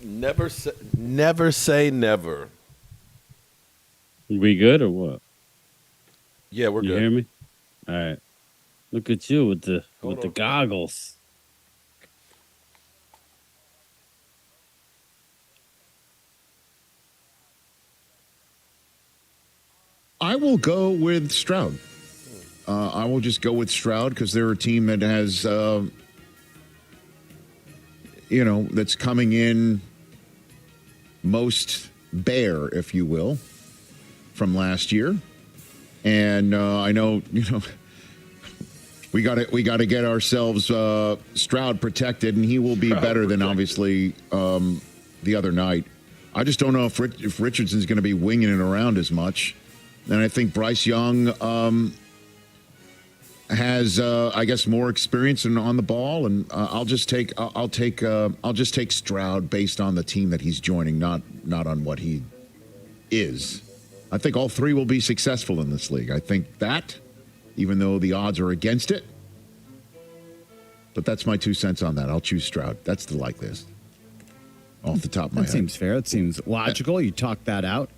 Never say never. We good or what? Yeah, we're You good. hear me? All right. Look at you with the Hold the on. goggles. I will go with Stroud. I will just go with Stroud because they're a team that has, that's coming in most bare, if you will, from last year. And I know, we got to get ourselves Stroud protected, and he will be better than obviously the other night. I just don't know if Richardson's going to be winging it around as much. And I think Bryce Young has, I guess, more experience on the ball, and I'll just take Stroud based on the team that he's joining, not on what he is. I think all three will be successful in this league. I think that, even though the odds are against it, but that's my 2 cents on that. I'll choose Stroud. That's the likeliest off the top of my head. That seems fair. That seems logical. You talked that out.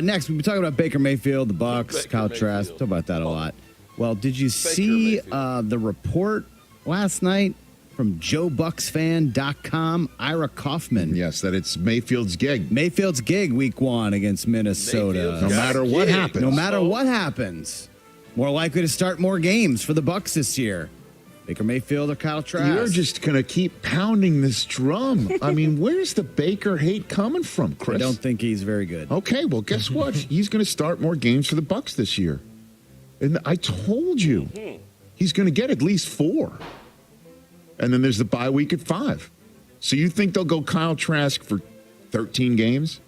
Next, we've been talking about Baker Mayfield, the Bucks, Kyle Trask. Talk about that a lot. Well, did you see the report last night from JoeBucksFan.com, Ira Kaufman? Yes, that it's Mayfield's gig. Mayfield's gig week 1 against Minnesota. No matter what happens. No matter what happens. More likely to start more games for the Bucks this year. Baker Mayfield or Kyle Trask? You're just going to keep pounding this drum. I mean, where's the Baker hate coming from, Chris? I don't think he's very good. Okay, well, guess what? He's going to start more games for the Bucks this year. And I told you, he's going to get at least 4. And then there's the bye week at 5. So you think they'll go Kyle Trask for 13 games?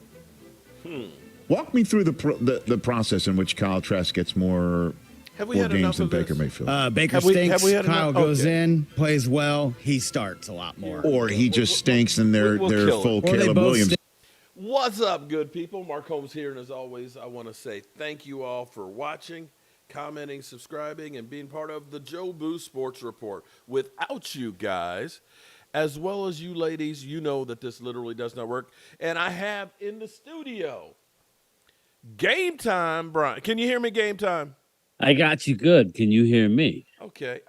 Walk me through the process in which Kyle Trask gets more games than Baker Mayfield. Baker stinks. Kyle goes in, plays well. He starts a lot more. Or he just stinks and they're full Caleb Williams. What's up, good people? Mark Holmes here, and as always, I want to say thank you all for watching, commenting, subscribing, and being part of the Joe Boo Sports Report. Without you guys, as well as you ladies, you know that this literally does not work. And I have in the studio, Game Time, Brian. Can you hear me, Game Time? I got you good. Can you hear me? Okay,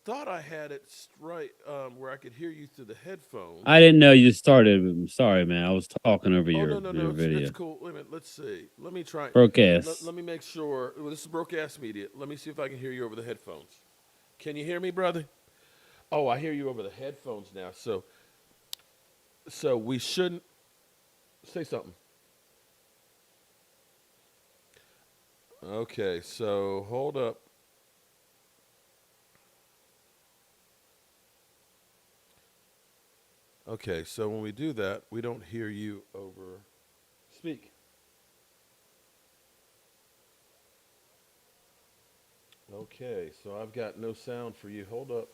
thought I had it right where I could hear you through the headphones. I didn't know you started. I'm sorry, man. I was talking over your video. It's cool. Wait a minute. Let's see. Let me try. Broadcast. Let me make sure. Well, this is broadcast media. Let me see if I can hear you over the headphones. Can you hear me, brother? Oh, I hear you over the headphones now. So we shouldn't say something. Okay, so hold up. Okay, so when we do that, we don't hear you over speak. Okay, so I've got no sound for you. Hold up.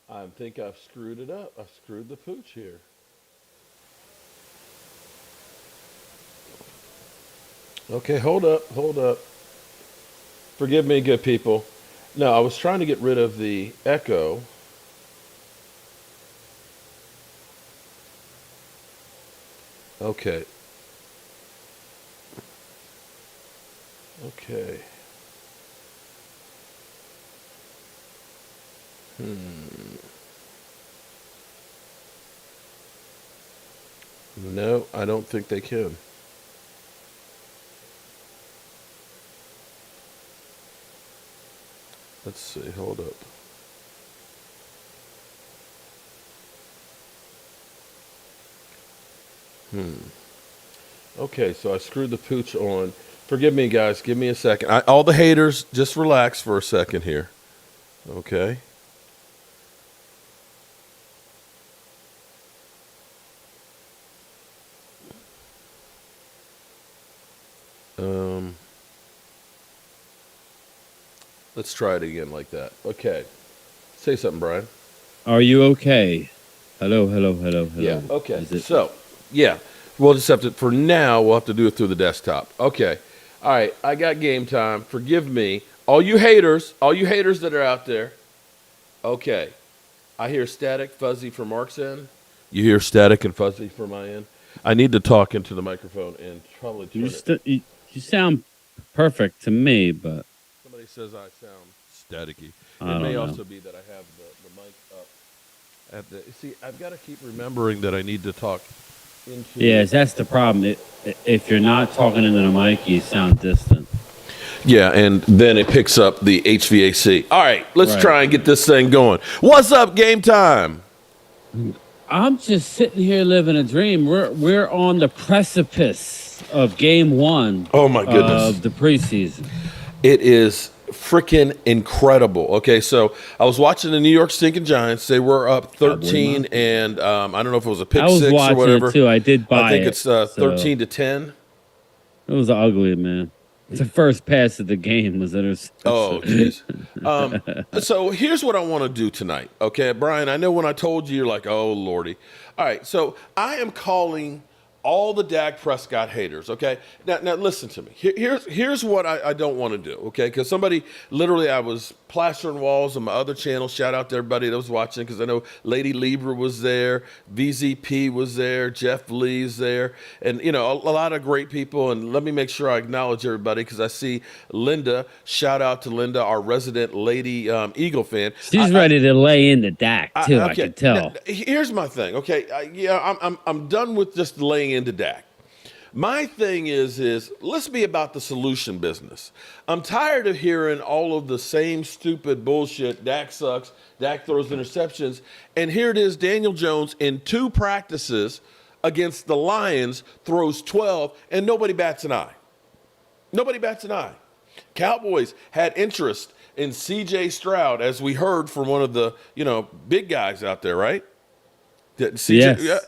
I think I've screwed it up. I've screwed the pooch here. Okay, hold up. Forgive me, good people. No, I was trying to get rid of the echo. Okay. No, I don't think they can. Let's see, hold up. Okay, so I screwed the pooch on. Forgive me, guys. Give me a second. All the haters, just relax for a second here. Okay. Let's try it again like that. Okay. Say something, Brian. Are you okay? Hello. Yeah, okay. So, yeah. We'll just have to, for now, we'll have to do it through the desktop. Okay. All right, I got game time. Forgive me. All you haters that are out there. Okay. I hear static, fuzzy from Mark's end. You hear static and fuzzy from my end. I need to talk into the microphone and probably turn it. You sound perfect to me, but Somebody says I sound staticky. I It don't may know. also be that I have the mic up. See, I've got to keep remembering that I need to talk into. Yeah, that's the problem. If you're not talking into the mic, you sound distant. Yeah, and then it picks up the HVAC. All right, let's Right. try and get this thing going. What's up, game time? I'm just sitting here living a dream. We're on the precipice of game 1. Oh, my goodness. Of the preseason. It is freaking incredible. Okay, so I was watching the New York Stinking Giants. They were up 13, and I don't know if it was a pick I was six or watching whatever. it too. I did buy it. I think it's so 13 to 10. It was ugly, man. The first pass of the game was interception. Oh, jeez. So here's what I want to do tonight. Okay, Brian, I know when I told you, you're like, oh, Lordy. All right, so I am calling all the Dak Prescott haters, okay? Now listen to me. Here's what I don't want to do, okay? Because somebody, literally, I was plastering walls on my other channel. Shout out to everybody that was watching, because I know Lady Libra was there, VZP was there, Jeff Lee's there, and, a lot of great people. And let me make sure I acknowledge everybody, because I see Linda. Shout out to Linda, our resident Lady Eagle fan. She's ready to lay into Dak, too, I Okay, can tell. now, here's my thing, okay? I'm done with just laying into Dak. My thing is let's be about the solution business. I'm tired of hearing all of the same stupid bullshit. Dak sucks. Dak throws interceptions. And here it is, Daniel Jones in 2 practices against the Lions throws 12, and nobody bats an eye. Nobody bats an eye. Cowboys had interest in C.J. Stroud, as we heard from one of the, big guys out there, right? Yes.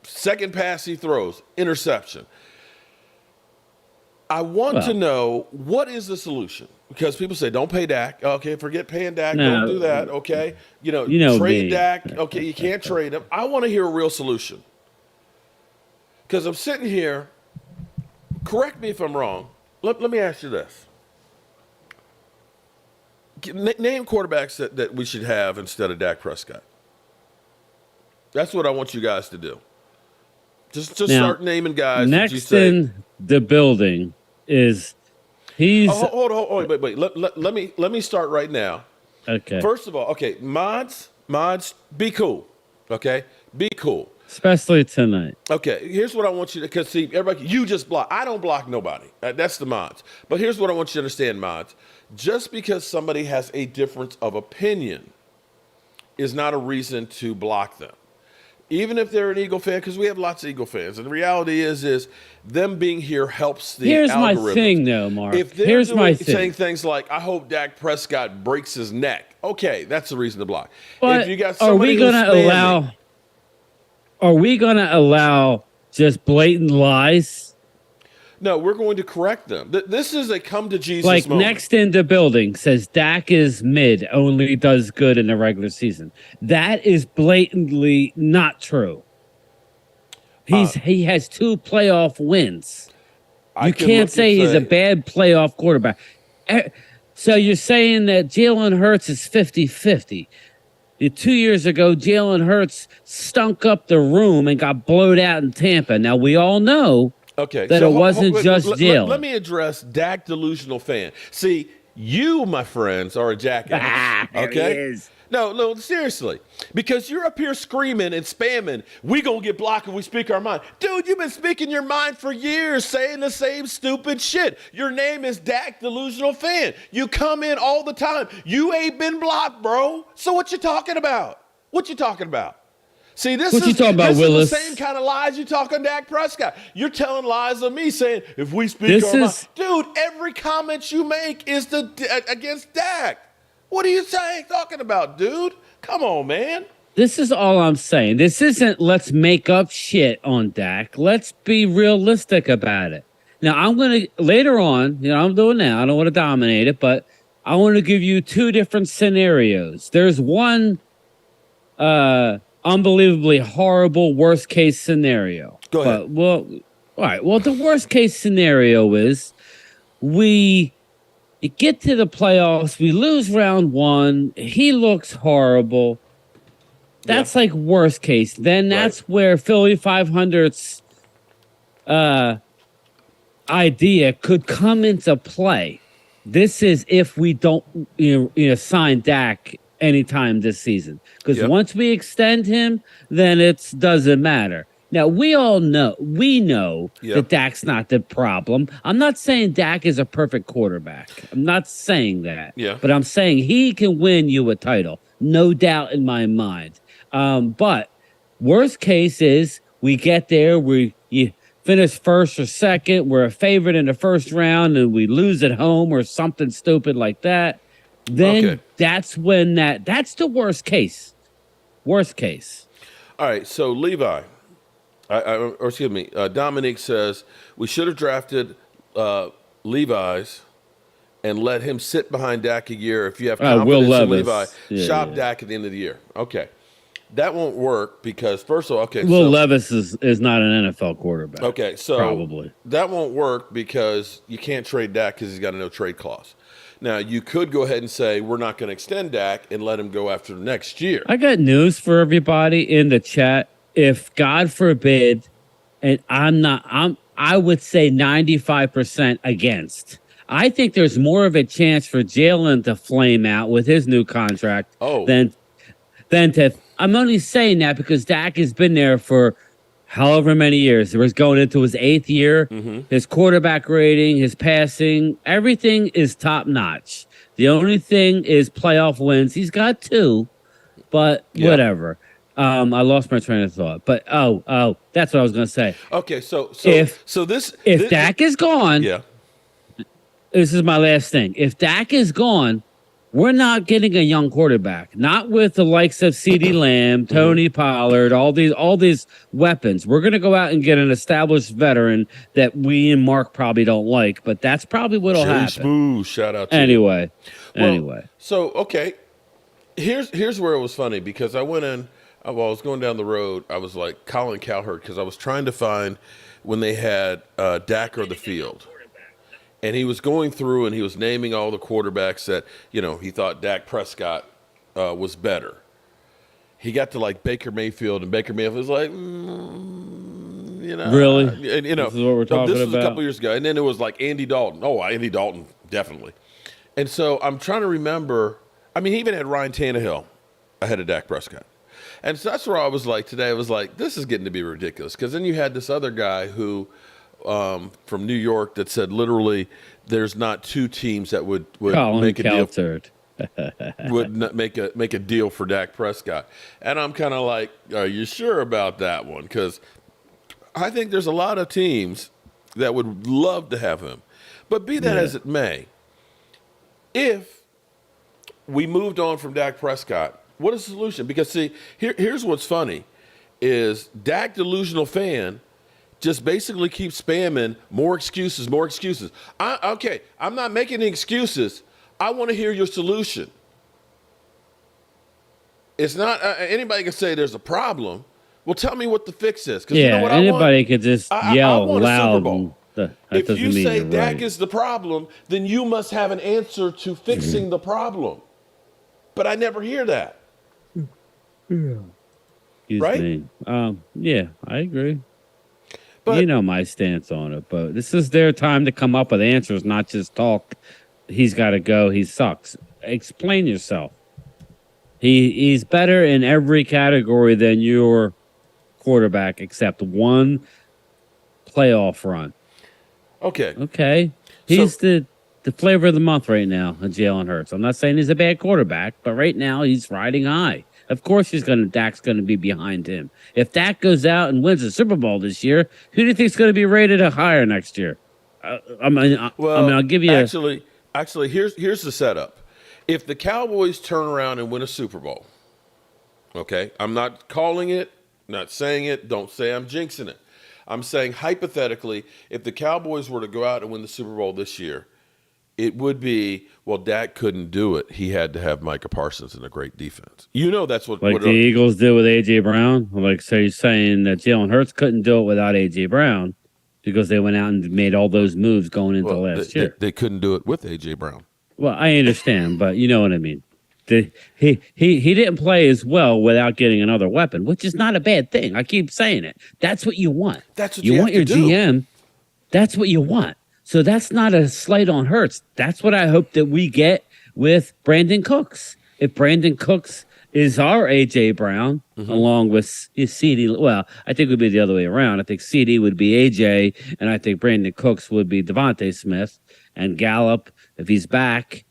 Second pass he throws, interception. I want to know, what is the solution? Because people say, don't pay Dak. Okay, forget paying Dak. No. Don't do that. Okay. know Trade me. Dak. Okay, you can't trade him. I want to hear a real solution. Because I'm sitting here, correct me if I'm wrong. Let me ask you this. Name quarterbacks that we should have instead of Dak Prescott. That's what I want you guys to do. Just Now, start naming guys. that you Next say, in the building is he's hold on, wait. Let me start right now. okay. First of all, okay, mods, be cool. Okay, be cool. Especially tonight. Okay, here's what I want you to, because see, everybody, you just block. I don't block nobody. That's the mods. But here's what I want you to understand, mods. Just because somebody has a difference of opinion is not a reason to block them. Even if they're an Eagle fan, because we have lots of Eagle fans. And the reality is them being here helps the Here's algorithm. my thing, though, Mark. If they're Here's my thing. saying things like, I hope Dak Prescott breaks his neck, okay, that's the reason to block. But if you got are somebody we going to allow? Are we going to allow just blatant lies? No, we're going to correct them. This is a come to Jesus Like moment. next in the building says Dak is mid, only does good in the regular season. That is blatantly not true. He has 2 playoff wins. You can't say he's a bad playoff quarterback. So you're saying that Jalen Hurts is 50-50. 2 years ago, Jalen Hurts stunk up the room and got blowed out in Tampa. Now, we all know that it wasn't just Jalen. Let me address Dak delusional fan. See, you, my friends, are a jackass. There Okay? he is. No, seriously. Because you're up here screaming and spamming, we gonna get blocked if we speak our mind. Dude, you've been speaking your mind for years, saying the same stupid shit. Your name is Dak Delusional Fan. You come in all the time. You ain't been blocked, bro. So what you talking about? What you talking about? See, this What is you talking about, this Willis? is the same kind of lies you talk on Dak Prescott. You're telling lies on me, saying if we speak This our mind, is- dude. Every comment you make is against Dak. What are you talking about, dude? Come on, man. This is all I'm saying. This isn't let's make up shit on Dak. Let's be realistic about it. Now, I'm going to, later on, I'm doing now. I don't want to dominate it, but I want to give you 2 different scenarios. There's one unbelievably horrible worst case scenario. Go ahead. All right. Well, the worst case scenario is we get to the playoffs, we lose round 1, he looks horrible. That's like worst case. Then that's where Philly 500's idea could come into play. This is if we don't sign Dak anytime this season. Because once we extend him, then it doesn't matter. Now, we know that Dak's not the problem. I'm not saying Dak is a perfect quarterback. I'm not saying that. Yeah. But I'm saying he can win you a title. No doubt in my mind. But worst case is we get there, you finish first or second, we're a favorite in the first round, and we lose at home or something stupid like that. Then that's when that's the worst case. Worst case. All right, so Levi, Dominique says we should have drafted Levi's and let him sit behind Dak a year. If you have confidence in Levi, shop Dak at the end of the year. Okay. That won't work because, first of all, Will Levis is not an NFL quarterback. Okay, so probably that won't work because you can't trade Dak because he's got a no trade clause. Now, you could go ahead and say we're not going to extend Dak and let him go after next year. I got news for everybody in the chat. If God forbid, and I would say 95% against. I think there's more of a chance for Jalen to flame out with his new contract than to. I'm only saying that because Dak has been there for however many years. He was going into his 8th year. Mm-hmm. His quarterback rating, his passing, everything is top notch. The only thing is playoff wins. He's got 2, but whatever. I lost my train of thought. But that's what I was going to say. Okay, so if Dak is gone, this is my last thing. If Dak is gone, we're not getting a young quarterback. Not with the likes of CeeDee Lamb, Tony Pollard, all these weapons. We're going to go out and get an established veteran that we and Mark probably don't like, but that's probably what'll happen. Smooth, shout out to you. Anyway. So, okay. Here's where it was funny because I went in, while I was going down the road, I was like Colin Cowherd because I was trying to find when they had Dak or the field. And he was going through and he was naming all the quarterbacks that, he thought Dak Prescott was better. He got to like Baker Mayfield, and Baker Mayfield was like, really? And, this is what we're talking this was about? a couple years ago. And then it was like Andy Dalton. Oh, Andy Dalton, definitely. And so I'm trying to remember. I mean, he even had Ryan Tannehill ahead of Dak Prescott. And so that's where I was like today. I was like, this is getting to be ridiculous. Because then you had this other guy who – from New York that said literally there's not 2 teams that would make a deal make a deal for Dak Prescott. And I'm kind of like, are you sure about that one? Because I think there's a lot of teams that would love to have him. But be that as it may, if we moved on from Dak Prescott, what is the solution? Because see, here's what's funny is Dak delusional fan just basically keep spamming more excuses. I'm not making any excuses. I want to hear your solution. It's not anybody can say there's a problem. Well, tell me what the fix is. Yeah, you know what anybody could just yell loud. If you say Dak is the problem, then you must have an answer to fixing the problem. But I never hear that. Excuse me. Yeah, I agree. But, my stance on it, but this is their time to come up with answers, not just talk. He's got to go. He sucks. Explain yourself. He's better in every category than your quarterback, except one playoff run. Okay. He's the flavor of the month right now, Jalen Hurts. I'm not saying he's a bad quarterback, but right now he's riding high. Of course, Dak's going to be behind him. If Dak goes out and wins the Super Bowl this year, who do you think is going to be rated higher next year? I'll give you. Actually, here's the setup. If the Cowboys turn around and win a Super Bowl, okay, I'm not calling it, not saying it. Don't say I'm jinxing it. I'm saying hypothetically, if the Cowboys were to go out and win the Super Bowl this year, it would be, well, Dak couldn't do it. He had to have Micah Parsons and a great defense. That's what the Eagles did with A.J. Brown. So you're saying that Jalen Hurts couldn't do it without A.J. Brown. because they went out and made all those moves going into last year. They couldn't do it with A.J. Brown. Well, I understand, but you know what I mean. He didn't play as well without getting another weapon, which is not a bad thing. I keep saying it. That's what you want. That's what you want have your to do. GM. That's what you want. So that's not a slight on Hurts. That's what I hope that we get with Brandon Cooks. If Brandon Cooks is our A.J. Brown, along with CD, well, I think it would be the other way around. I think CD would be A.J., and I think Brandon Cooks would be Devontae Smith, and Gallup, if he's back,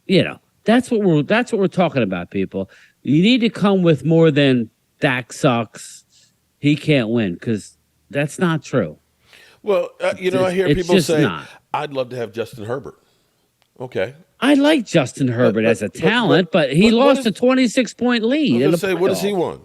you know. That's what we're talking about, people. You need to come with more than Dak sucks. He can't win, because that's not true. Well, I hear It's people just say, not. I'd love to have Justin Herbert. Okay. I like Justin Herbert as a talent, but he lost a 26-point lead. I was going to say, what does he want?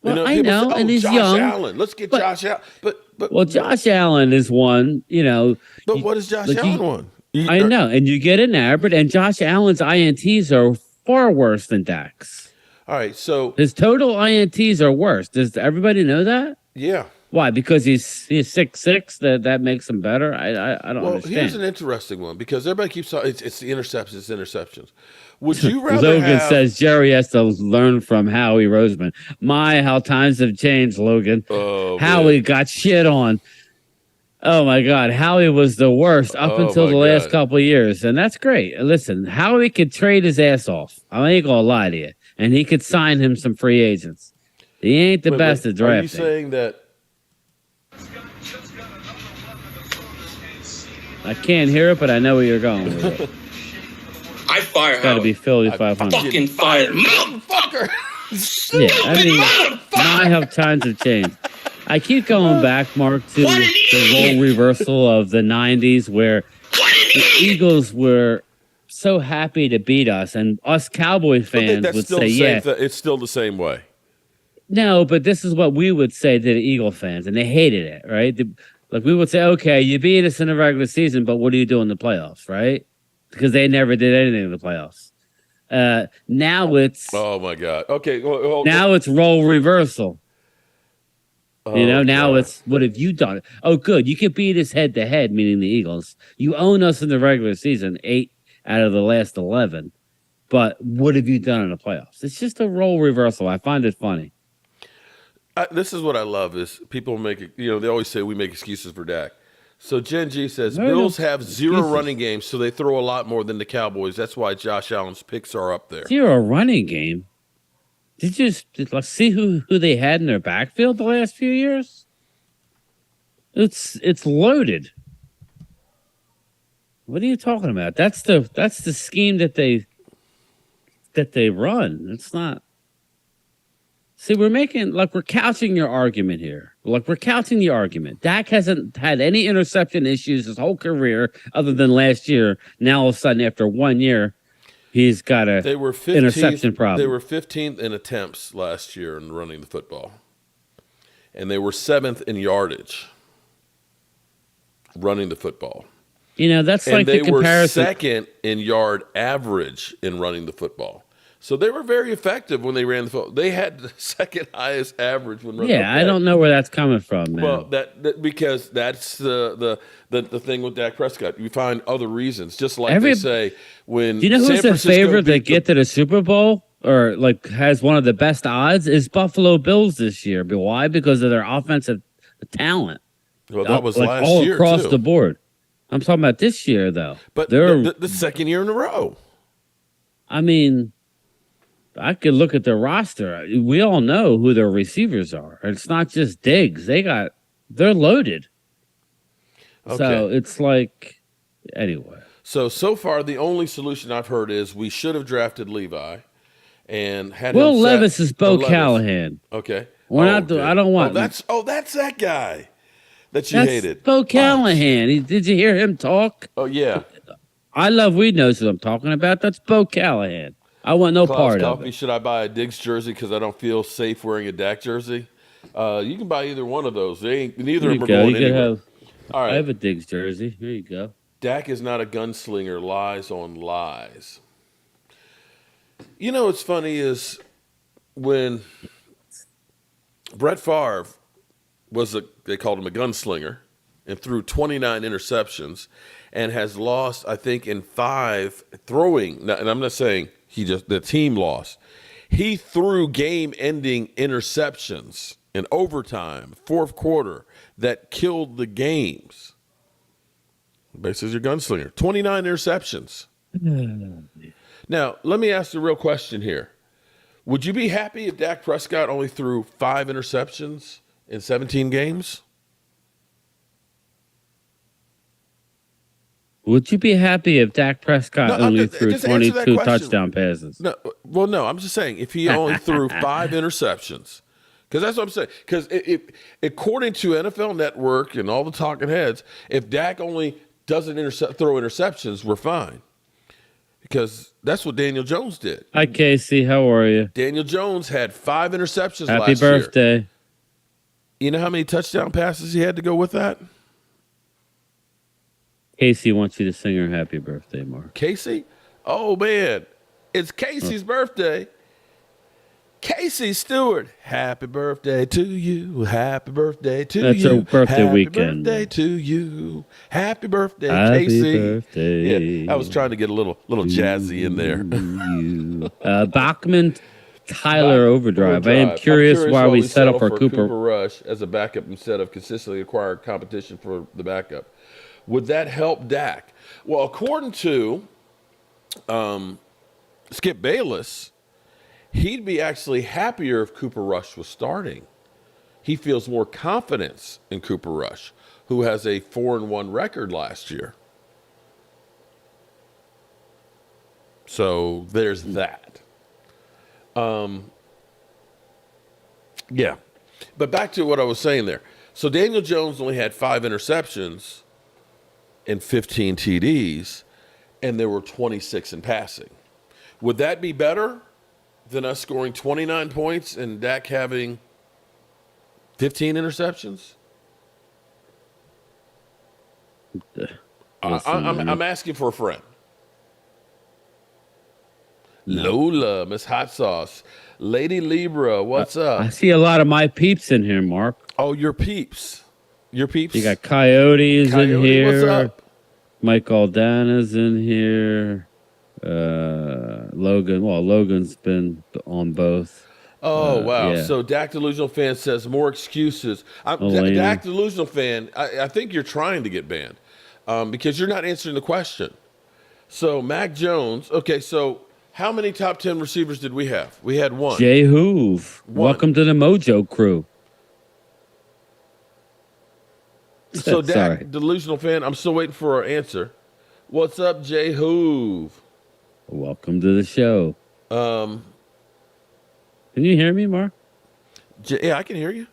Well, I people know, say, and he's Josh young. Allen. Let's get Josh Allen. But Josh Allen is one, But what does Josh Allen want? I know, and you get an average, and Josh Allen's INTs are far worse than Dak's. All right, so His total INTs are worse. Does everybody know that? yeah. Why? Because he's 6'6", that makes him better? I don't understand. Here's an interesting one because everybody keeps talking. It's the interceptions. Would you rather Logan have? says Jerry has to learn from Howie Roseman. How times have changed, Logan. Oh, Howie man. got shit on. Oh my God, Howie was the worst up until the last couple of years, and that's great. Listen, Howie could trade his ass off. I ain't gonna lie to you, and he could sign him some free agents. He ain't the best at drafting. Are you saying that? I can't hear it, but I know where you're going with it. I fire It's got to be Philly 500. fucking fire, motherfucker. Yeah, I mean, how times have changed. I keep going back, Mark, to the role reversal of the 90s where the Eagles were so happy to beat us, and us Cowboy fans would say, yeah. It's still the same way. No, but this is what we would say to the Eagle fans, and they hated it, right? Like we would say, okay, you beat us in the regular season, but what do you do in the playoffs, right? Because they never did anything in the playoffs. Now it's Oh my God. Okay. now it's role reversal. Now God. it's what have you done? Oh, good. You can beat us head to head, meaning the Eagles. You own us in the regular season, 8 out of the last 11. But what have you done in the playoffs? It's just a role reversal. I find it funny. This is what I love is people make it. They always say we make excuses for Dak. So Gen G says No, Bills no have zero excuses. running games, so they throw a lot more than the Cowboys. That's why Josh Allen's picks are up there. Zero running game. Did you see who they had in their backfield the last few years? It's loaded. What are you talking about? That's the scheme that they run. It's not. See, we're couching your argument here. We're couching the argument. Dak hasn't had any interception issues his whole career other than last year. Now all of a sudden, after 1 year, he's got a They were 15th, interception problem. They were 15th in attempts last year in running the football, and they were 7th in yardage running the football. That's And like they the were comparison. second in yard average in running the football. So they were very effective when they ran the football. They had the second highest average when running. Yeah, I don't know where that's coming from, man. Well, that because that's the thing with Dak Prescott. You find other reasons, just like they say when. Do you know San who's the Francisco favorite beat that get to the Super Bowl or has one of the best odds is Buffalo Bills this year. But why? Because of their offensive talent. Well, that was last all year across too. the board. I'm talking about this year, though. But they're the second year in a row. I mean, I could look at their roster. We all know who their receivers are. It's not just Diggs. They're loaded. Okay. So it's like, anyway. So far, the only solution I've heard is we should have drafted Levi and had Will him Levis is Bo Levis. Callahan. Okay. I don't want. That's that guy that you That's hated. Bo Callahan. Did you hear him talk? Oh yeah. I Love Weed knows who I'm talking about. That's Bo Callahan. I want no Klaus part of Coffee, it. should I buy a Diggs jersey because I don't feel safe wearing a Dak jersey? You can buy either one of those. Neither Here of you them are go. going You could anywhere. have. All right. I have a Diggs jersey. Here you go. Dak is not a gunslinger. Lies on lies. What's funny is when Brett Favre they called him a gunslinger, and threw 29 interceptions, and has lost, I think, in 5 throwing. And I'm not saying the team lost. He threw game-ending interceptions in overtime, fourth quarter, that killed the games. Basically, your gunslinger. 29 interceptions. Now, let me ask the real question here. Would you be happy if Dak Prescott only threw 5 interceptions in 17 games? Would you be happy if Dak Prescott only threw just answer that 22 question. touchdown passes? No, well, no. I'm just saying if he only threw 5 interceptions, because that's what I'm saying. Because according to NFL Network and all the talking heads, if Dak only doesn't throw interceptions, we're fine. Because that's what Daniel Jones did. Hi, Casey. How are you? Daniel Jones had 5 interceptions Happy last year. birthday. You know how many touchdown passes he had to go with that? Casey wants you to sing her happy birthday, Mark. Casey? Oh, man. It's Casey's birthday. Casey Stewart. Happy birthday to you. Happy birthday to That's you. her birthday Happy weekend. Birthday to you. Happy birthday, Happy Casey. birthday. Yeah, I was trying to get a little jazzy in there. Bachman Tyler Overdrive. I am curious why we settled for Cooper Rush as a backup instead of consistently acquiring competition for the backup. Would that help Dak? Well, according to Skip Bayless, he'd be actually happier if Cooper Rush was starting. He feels more confidence in Cooper Rush, who has a 4-1 record last year. So there's that. Yeah. But back to what I was saying there. So Daniel Jones only had 5 interceptions and 15 TDs, and there were 26 in passing. Would that be better than us scoring 29 points and Dak having 15 interceptions? I'm asking for a friend. Lola, Miss Hot Sauce, Lady Libra, what's up? I see a lot of my peeps in here, Mark. Oh, your peeps. Your peeps? You got Coyotes in here. What's up? Mike Aldana's in here. Logan. Well, Logan's been on both. Oh, wow. Yeah. So Dak Delusional Fan says more excuses. Dak Delusional Fan, I think you're trying to get banned because you're not answering the question. So Mac Jones. Okay, so how many top 10 receivers did we have? We had 1. Jay Hoove. Welcome to the Mojo crew. So Dak Sorry. Delusional Fan, I'm still waiting for our answer. What's up, Jay Hoove? Welcome to the show. Can you hear me, Mark? Yeah, I can hear you.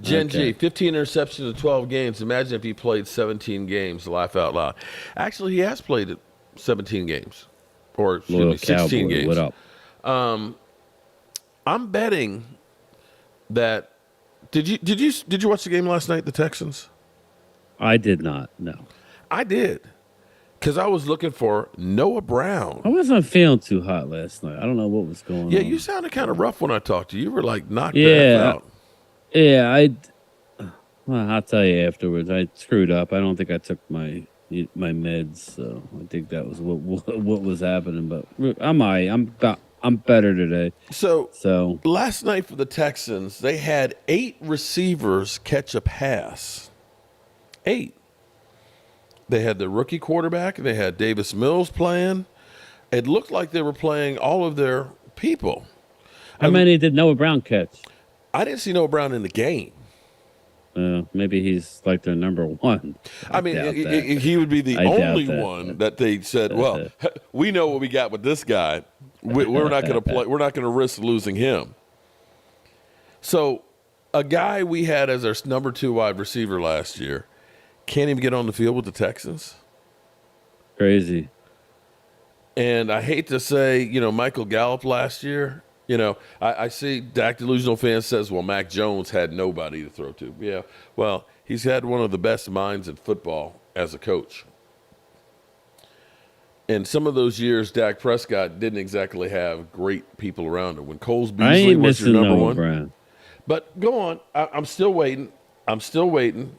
Gen Okay. G, 15 interceptions in 12 games. Imagine if he played 17 games. Laugh out loud. Actually, he has played 17 games. Or, excuse Loyal me, 16 Cowboy, games. what up? I'm betting that. Did you watch the game last night, the Texans? I did not. No, I did. Because I was looking for Noah Brown. I wasn't feeling too hot last night. I don't know what was going on. Yeah, you sounded kind of rough when I talked to you. You were like knocked out. Yeah. Well, I'll tell you afterwards. I screwed up. I don't think I took my meds, so I think that was what was happening. But I'm better today. So last night for the Texans, they had 8 receivers catch a pass. 8. They had the rookie quarterback. They had Davis Mills playing. It looked like they were playing all of their people. How many did Noah Brown catch? I didn't see Noah Brown in the game. Maybe he's like their number 1. I mean, he would be the only one that they said, well, we know what we got with this guy. We're not going to play. We're not going to risk losing him. So a guy we had as our number 2 wide receiver last year can't even get on the field with the Texans. Crazy. And I hate to say, Michael Gallup last year, I see Dak Delusional Fan says, well, Mac Jones had nobody to throw to. Yeah, well, he's had one of the best minds in football as a coach. And some of those years, Dak Prescott didn't exactly have great people around him. When Coles Beasley was your number 1. Brown. But go on. I'm still waiting. I'm still waiting.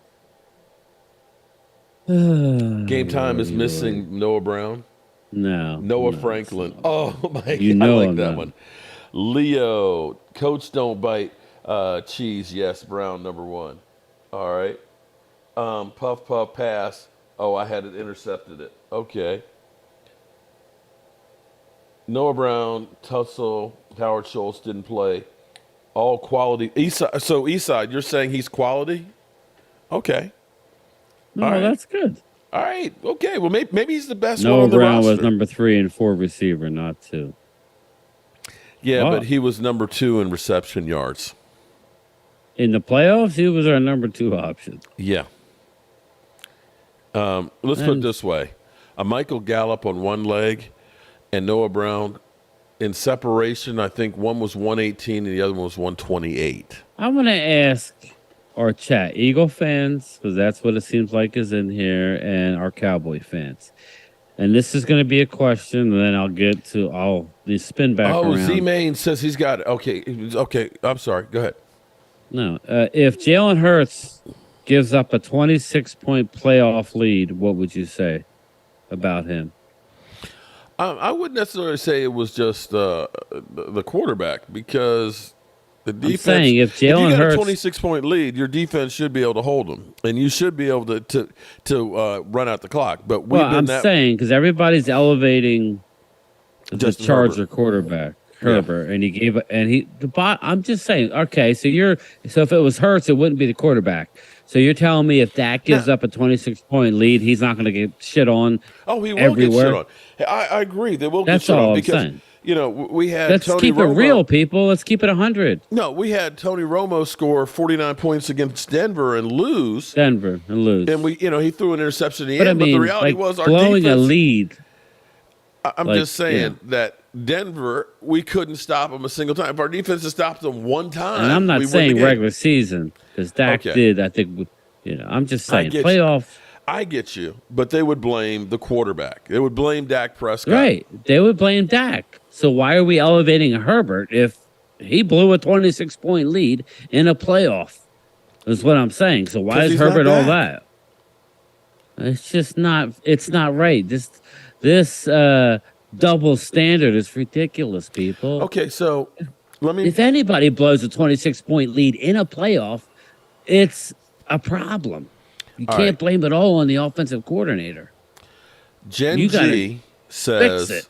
Game time is missing Noah Brown. Noah No, Franklin. Oh my You God, I know like I'm that not. one. Leo, coach don't bite. Cheese, yes. Brown, number one. All right. Puff puff pass. Oh, I had it intercepted it. Okay. Noah Brown, Tussle, Howard Schultz didn't play. All quality. Eastside, you're saying he's quality? Okay. No, All right. that's good. All right. Okay. Well, maybe he's the best one Noah on the Brown roster. was number 3 and 4 receiver, not 2. Yeah, Oh. but he was number 2 in reception yards. In the playoffs, he was our number 2 option. Yeah. Let's put it this way. A Michael Gallup on one leg and Noah Brown in separation, I think one was 118 and the other one was 128. I'm going to ask our chat, Eagle fans, because that's what it seems like is in here, and our Cowboy fans. And this is going to be a question, and then I'll spin back around. Z-Main says he's got it. Okay. I'm sorry. Go ahead. No. If Jalen Hurts gives up a 26-point playoff lead, what would you say about him? I wouldn't necessarily say it was just the quarterback because the defense. I'm saying if you Jalen got Hurts, a 26-point lead, your defense should be able to hold them, and you should be able to run out the clock. But I'm saying because everybody's elevating the Justin Charger Herbert. quarterback Herbert, I'm just saying. Okay, so if it was Hurts, it wouldn't be the quarterback. So you're telling me if Dak gives up a 26-point lead, he's not going to get shit on? Oh, he will everywhere? get shit on. Hey, I agree. They will That's get shit all on I'm because saying. We had Let's Tony keep Romo. it real, people. Let's keep it 100. No, we had Tony Romo score 49 points against Denver and lose. And lose. And he threw an interception in the But end. I mean, but the reality was our blowing defense. a lead. I'm just saying that Denver, we couldn't stop them a single time. If our defense had stopped them one time, And I'm not we win saying the game. regular season because Dak did. I think, I'm just saying playoff. I get you, but they would blame the quarterback. They would blame Dak Prescott. Right. They would blame Dak. So why are we elevating Herbert if he blew a 26-point lead in a playoff? Is what I'm saying. So why is Herbert all that? It's just not. It's not right. This double standard is ridiculous, people. Okay, so let me. If anybody blows a 26-point lead in a playoff, it's a problem. You can't blame it all on the offensive coordinator. Gen You gotta G says fix it.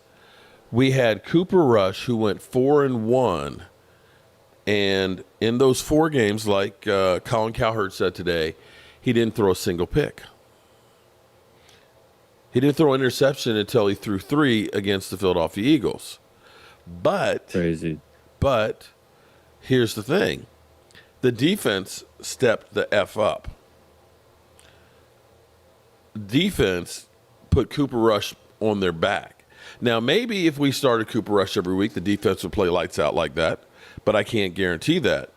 we had Cooper Rush who went 4-1, and in those 4 games, like Colin Cowherd said today, he didn't throw a single pick. He didn't throw an interception until he threw 3 against the Philadelphia Eagles. Crazy. But here's the thing. The defense stepped the F up. Defense put Cooper Rush on their back. Now, maybe if we started Cooper Rush every week, the defense would play lights out like that, but I can't guarantee that.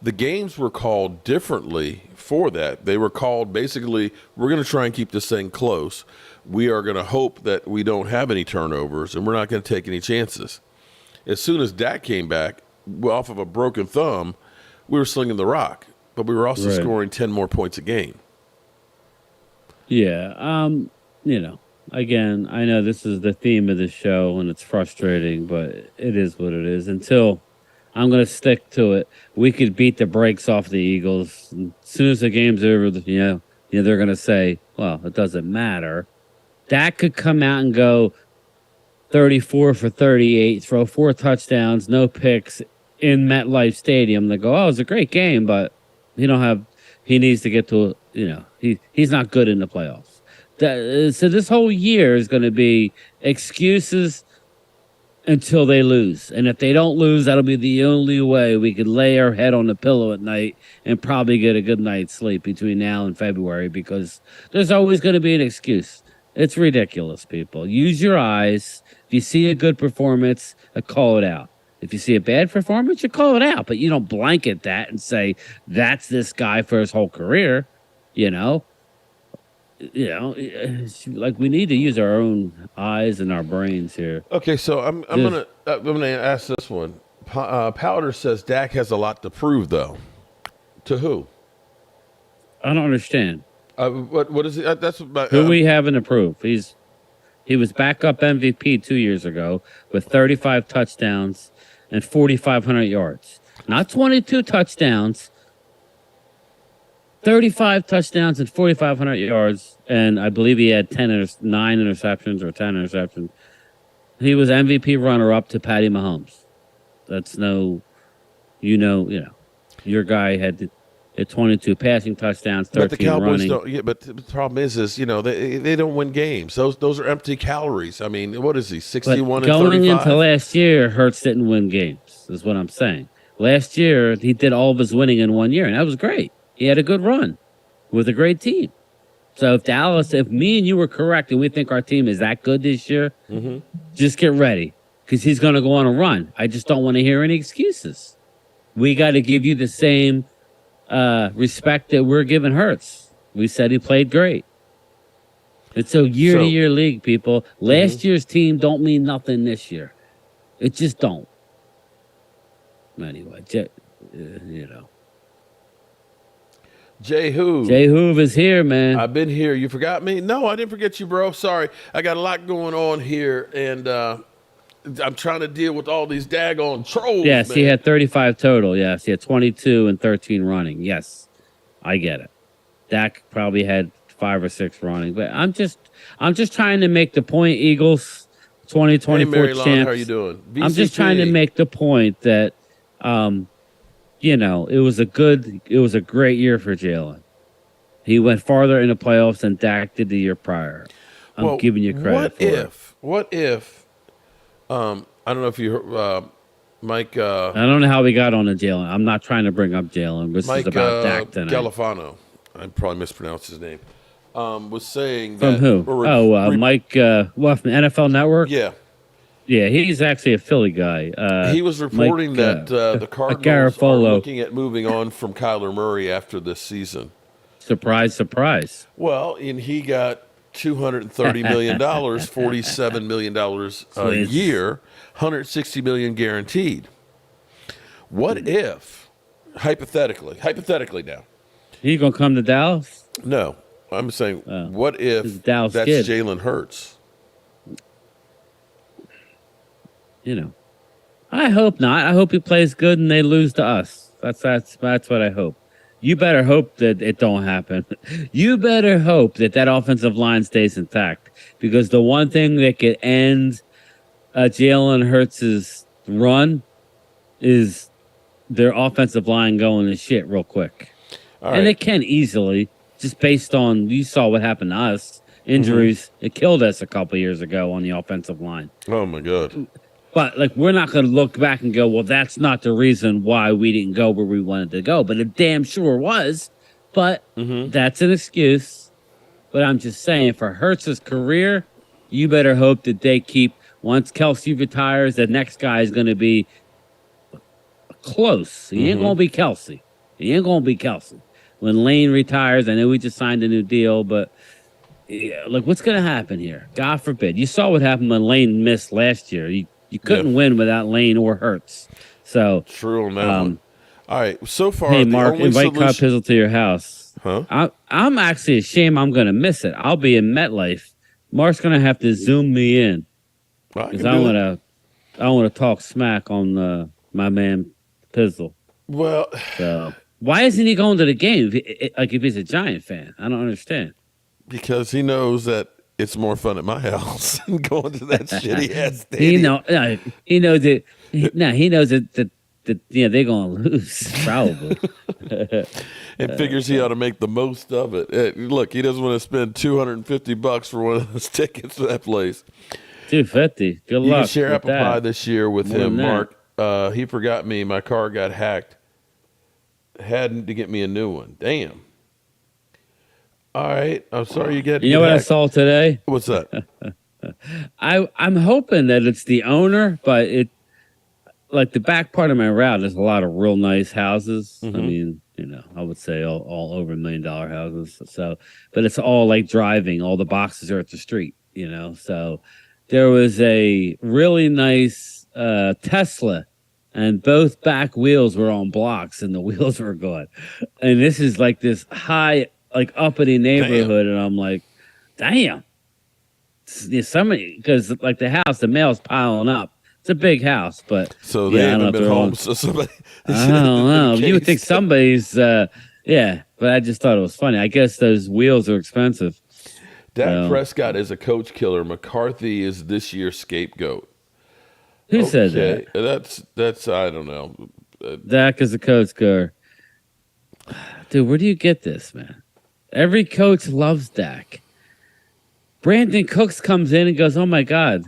The games were called differently for that. They were called basically, we're going to try and keep this thing close. We are going to hope that we don't have any turnovers, and we're not going to take any chances. As soon as Dak came back, off of a broken thumb, we were slinging the rock, but we were also scoring 10 more points a game. Yeah. Again, I know this is the theme of the show and it's frustrating, but it is what it is. Until I'm going to stick to it. We could beat the brakes off the Eagles. And as soon as the game's over, they're going to say, well, it doesn't matter. Dak could come out and go 34 for 38, throw 4 touchdowns, no picks in MetLife Stadium. They go, oh, it was a great game, but he needs to get to, he's not good in the playoffs. So this whole year is going to be excuses until they lose. And if they don't lose, that'll be the only way we could lay our head on the pillow at night and probably get a good night's sleep between now and February, because there's always going to be an excuse. It's ridiculous, people. Use your eyes. If you see a good performance, call it out. If you see a bad performance, you call it out. But you don't blanket that and say, that's this guy for his whole career, like we need to use our own eyes and our brains here. Okay, so I'm gonna ask this one. Powder says Dak has a lot to prove, though. To who? I don't understand. What is it? That's what Who we haven't approved? He was backup MVP 2 years ago with 35 touchdowns and 4,500 yards. Not 22 touchdowns, 35 touchdowns and 4,500 yards. And I believe he had 9 interceptions or 10 interceptions. He was MVP runner-up to Patty Mahomes. That's your guy had 22 passing touchdowns, 13 But the Cowboys running. don't. Yeah, but the problem is they don't win games. Those are empty calories. I mean, what is he? 61 But and going 35. into last year, Hurts didn't win games. Is what I'm saying. Last year, he did all of his winning in 1 year, and that was great. He had a good run with a great team. So if me and you were correct, and we think our team is that good this year, just get ready because he's going to go on a run. I just don't want to hear any excuses. We got to give you the same respect that we're giving Hurts. We said he played great. It's a year-to-year league, people. Last year's team don't mean nothing this year. It just don't. Anyway, Jay Hoove. Jay Hoove is here, man. I've been here. You forgot me? No, I didn't forget you, bro. Sorry. I got a lot going on here, and I'm trying to deal with all these daggone trolls. Yes, man. he had 35 total. Yes, he had 22 and 13 running. Yes, I get it. Dak probably had 5 or 6 running, but I'm just trying to make the point, Eagles, 2024 Hey, Mary champs. Lon, how you doing? I'm just trying to make the point that, it was a great year for Jalen. He went farther in the playoffs than Dak did the year prior. I'm giving you credit for it. What if, I don't know if you heard, Mike. I don't know how we got on to Jalen. I'm not trying to bring up Jalen. This Mike is about Dak tonight. Galifano, I probably mispronounced his name, was saying From that. who? Mike, from NFL Network? Yeah. Yeah, he's actually a Philly guy. He was reporting that the Cardinals are Garofalo. looking at moving on from Kyler Murray after this season. Surprise, surprise. Well, and he got $230 million, $47 million a year, $160 million guaranteed. What if, hypothetically now? He gonna come to Dallas? No, I'm saying, what if Dallas that's kid. Jalen Hurts? I hope not. I hope he plays good and they lose to us. That's what I hope. You better hope that it don't happen. You better hope that offensive line stays intact, because the one thing that could end Jalen Hurts' run is their offensive line going to shit real quick. All right. And it can easily, just based on, you saw what happened to us. Injuries. It killed us a couple years ago on the offensive line. Oh, my God. But, we're not going to look back and go, well, that's not the reason why we didn't go where we wanted to go. But it damn sure was. But that's an excuse. But I'm just saying, for Hurts' career, you better hope that they keep, once Kelsey retires, the next guy is going to be close. He ain't going to be Kelsey. When Lane retires, I know we just signed a new deal, but what's going to happen here? God forbid. You saw what happened when Lane missed last year. You couldn't win without Lane or Hurts. So True on that one. All right. So far, hey, the Mark, only invite solution... Cobb Pizzle to your house. Huh? I'm actually ashamed I'm going to miss it. I'll be in MetLife. Mark's going to have to Zoom me in, because I want to talk smack on my man Pizzle. Well, So why isn't he going to the game? If he's a Giant fan, I don't understand. because he knows that it's more fun at my house than going to that shitty ass stadium. He knows that. He knows that they're going to lose probably. And figures he ought to make the most of it. Look, he doesn't want to spend $250 for one of those tickets to that place. $250. Good You luck. can share with apple that. pie this year with More him, than that. Mark. He forgot me. My car got hacked. Had to get me a new one. Damn. All right. I'm sorry you get. You know what I saw today? What's that? I'm hoping that it's the owner, but the back part of my route, there's a lot of real nice houses. I mean, I would say all over $1 million houses. So, but it's all driving. All the boxes are at the street, So there was a really nice Tesla, and both back wheels were on blocks, and the wheels were gone. And this is this high like uppity neighborhood, and I'm like, damn. Somebody, because like the mail's piling up. It's a big house, but So yeah, they I don't know haven't if been they're home. on- So somebody. I don't know. in You would think case- somebody's, yeah. But I just thought it was funny. I guess those wheels are expensive. Dak Well. Prescott is a coach killer. McCarthy is this year's scapegoat. Who said that? That's I don't know. Dak is a coach killer. Dude, where do you get this, man? Every coach loves Dak. Brandon Cooks comes in and goes, "Oh my God."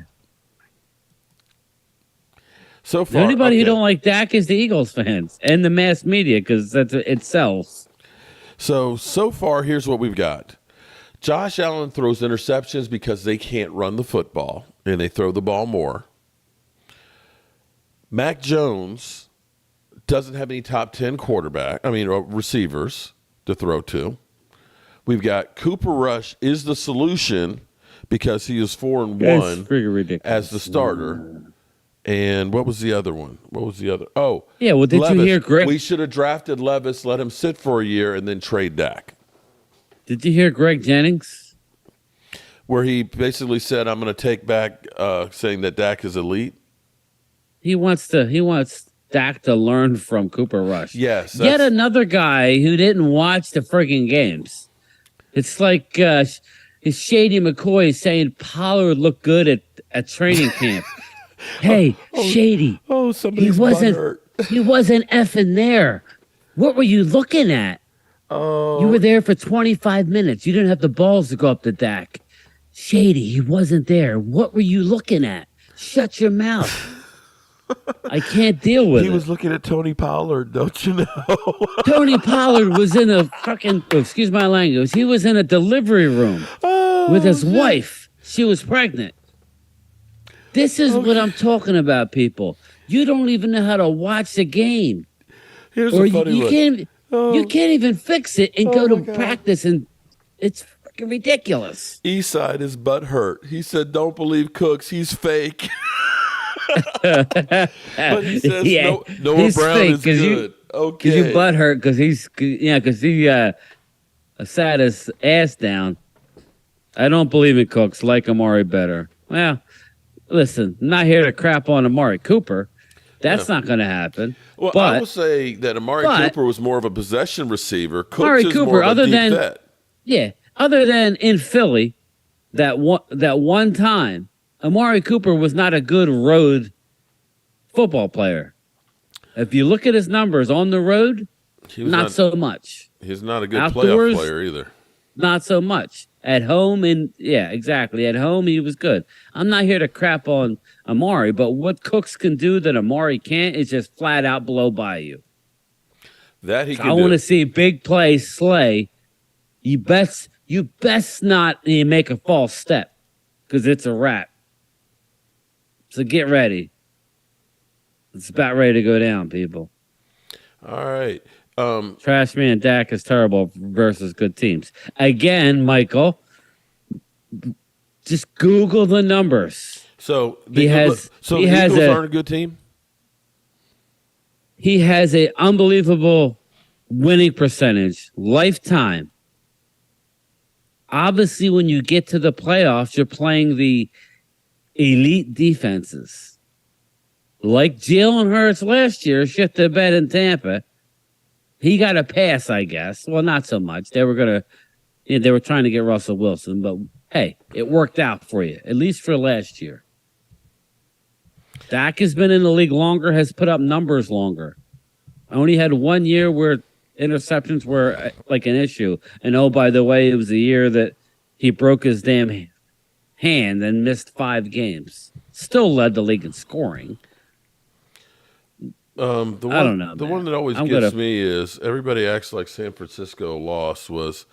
So The far, anybody who okay. don't like Dak is the Eagles fans and the mass media because it sells. So far, here's what we've got. Josh Allen throws interceptions because they can't run the football and they throw the ball more. Mac Jones doesn't have any top 10 receivers to throw to. We've got Cooper Rush is the solution because he is 4-1 That's freaking ridiculous. as the starter. And what was the other one? Oh, Yeah, well, did you Levis. hear Greg? We should have drafted Levis, let him sit for a year, and then trade Dak. Did you hear Greg Jennings? Where he basically said, I'm going to take back saying that Dak is elite. He wants Dak to learn from Cooper Rush. Yes. Yet another guy who didn't watch the friggin' games. It's like Shady McCoy saying Pollard looked good at training camp. Hey, Shady. Oh, somebody's He wasn't hurt. he wasn't effing there. What were you looking at? Oh, You were there for 25 minutes. You didn't have the balls to go up to Dak. Shady, he wasn't there. What were you looking at? Shut your mouth. I can't deal with he it. was looking at Tony Pollard, don't you know? Tony Pollard was in a fucking, excuse my language, he was in a delivery room with his wife. She was pregnant. This is what I'm talking about, people. You don't even know how to watch the game. Here's Or a funny you one. you can't even fix it and go my to God. practice, and it's fucking ridiculous. Eastside is butt hurt. He said, don't believe Cooks. He's fake. But he says Noah he's Brown fake is good. Okay. Because you butt hurt because he sat his ass down. I don't believe in Cooks. Like Amari better. Well, listen, I'm not here to crap on Amari Cooper. That's not going to happen. Well, but I will say that Amari Cooper was more of a possession receiver. Cooks Amari is Cooper, more of a other deep than vet. other than in Philly, that one time, Amari Cooper was not a good road football player. If you look at his numbers on the road, He was not so much. He's not a good Outdoors, playoff player either. Not so much. At home, exactly. At home, he was good. I'm not here to crap on Amari, but what Cooks can do that Amari can't is just flat out blow by you. That he can I do. want to see big play Slay. You best not make a false step because it's a wrap. So get ready. It's about ready to go down, people. All right. Trash Man Dak is terrible versus good teams. Again, Michael, just Google the numbers. So He has the he has Eagles a- aren't a good team? He has an unbelievable winning percentage, lifetime. Obviously, when you get to the playoffs, you're playing the elite defenses. Like Jalen Hurts last year, shit the bed in Tampa. He got a pass, I guess. Well, not so much. They were trying to get Russell Wilson, but hey, it worked out for you, at least for last year. Dak has been in the league longer, has put up numbers longer. I only had 1 year where interceptions were like an issue. And oh, by the way, it was the year that he broke his damn hand and missed 5 games. Still led the league in scoring. I don't know, The man. one that always gets me is everybody acts like San Francisco loss was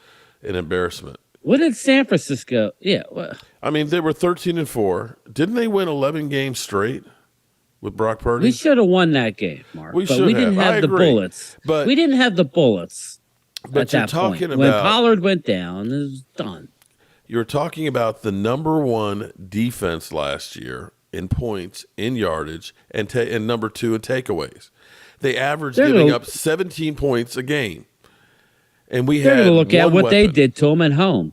an embarrassment. What did San Francisco? Yeah. Well, I mean, they were 13-4. Didn't they win 11 games straight with Brock Purdy? we should have won that game, Mark. We but should we didn't have. I have the agree. bullets. But- we didn't have the bullets But at you're that talking point. When about Pollard went down, it was done. you're talking about the number 1 defense last year in points, in yardage, and number 2 in takeaways. They averaged They're giving gonna- up 17 points a game. And we They're had going to look at one what they weapon. did to him at home.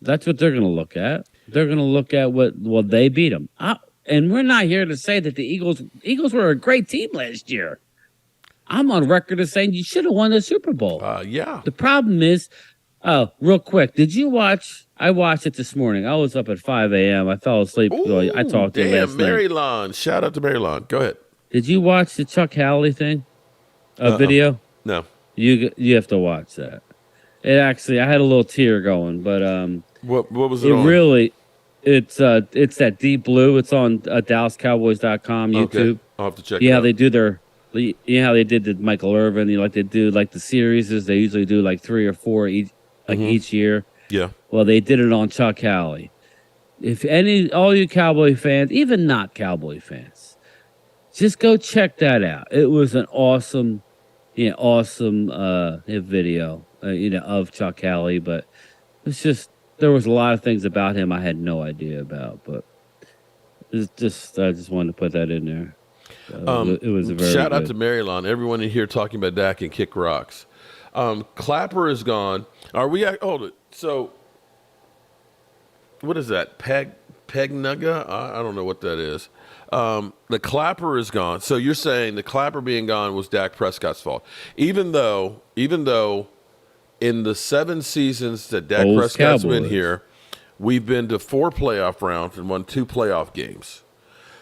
That's what they're going to look at. They're going to look at what they beat them. And we're not here to say that the Eagles were a great team last year. I'm on record as saying you should have won the Super Bowl. Yeah. The problem is, real quick, did you watch? I watched it this morning. I was up at 5 a.m. I fell asleep. Ooh, I talked to you last night. Marylon. Shout out to Marylon. Go ahead. Did you watch the Chuck Howley thing? Video? No. You have to watch that. It actually, I had a little tear going, but What was it it on? really, it's that Deep Blue. It's on DallasCowboys.com YouTube. Okay. I'll have to check it Yeah, out. they do how they did the Michael Irvin. They do like the series. They usually do like 3 or 4 each year. Yeah. Well, they did it on Chuck Howley. If all you Cowboy fans, even not Cowboy fans, just go check that out. It was an awesome video, of Chuck Howley. But it's just there was a lot of things about him I had no idea about. But I just wanted to put that in there. It was a very shout out good. to Marylon. Everyone in here talking about Dak and kick rocks. Clapper is gone. Are we? Hold it. So, what is that? Pegnuga? I don't know what that is. The Clapper is gone. So you're saying the Clapper being gone was Dak Prescott's fault, even though in the 7 seasons that Dak Those Prescott's been Cowboys. here, we've been to 4 playoff rounds and won 2 playoff games.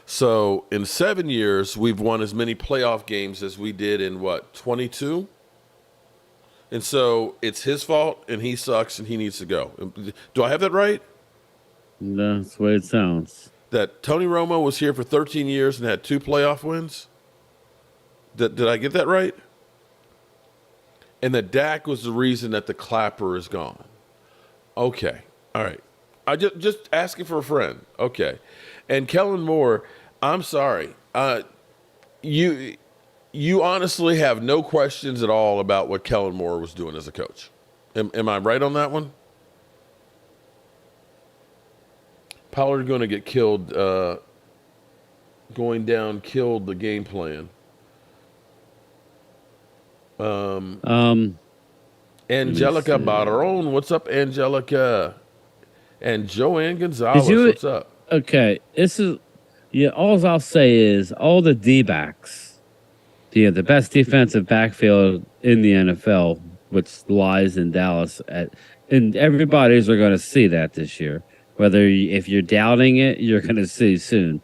So in 7 years, we've won as many playoff games as we did in 22? And so it's his fault, and he sucks, and he needs to go. Do I have that right? That's the way it sounds. That Tony Romo was here for 13 years and had 2 playoff wins? Did I get that right? And that Dak was the reason that the Clapper is gone. Okay. All right. I just asking for a friend. Okay. And Kellen Moore, I'm sorry. You honestly have no questions at all about what Kellen Moore was doing as a coach. Am I right on that one? Pollard going to get killed, going down, killed the game plan. Angelica Barron, what's up, Angelica? And Joanne Gonzalez, what's up? Okay, this is all I'll say is all the D-backs, the best defensive backfield in the NFL, which lies in Dallas, and everybody's are going to see that this year. If you're doubting it, you're going to see soon.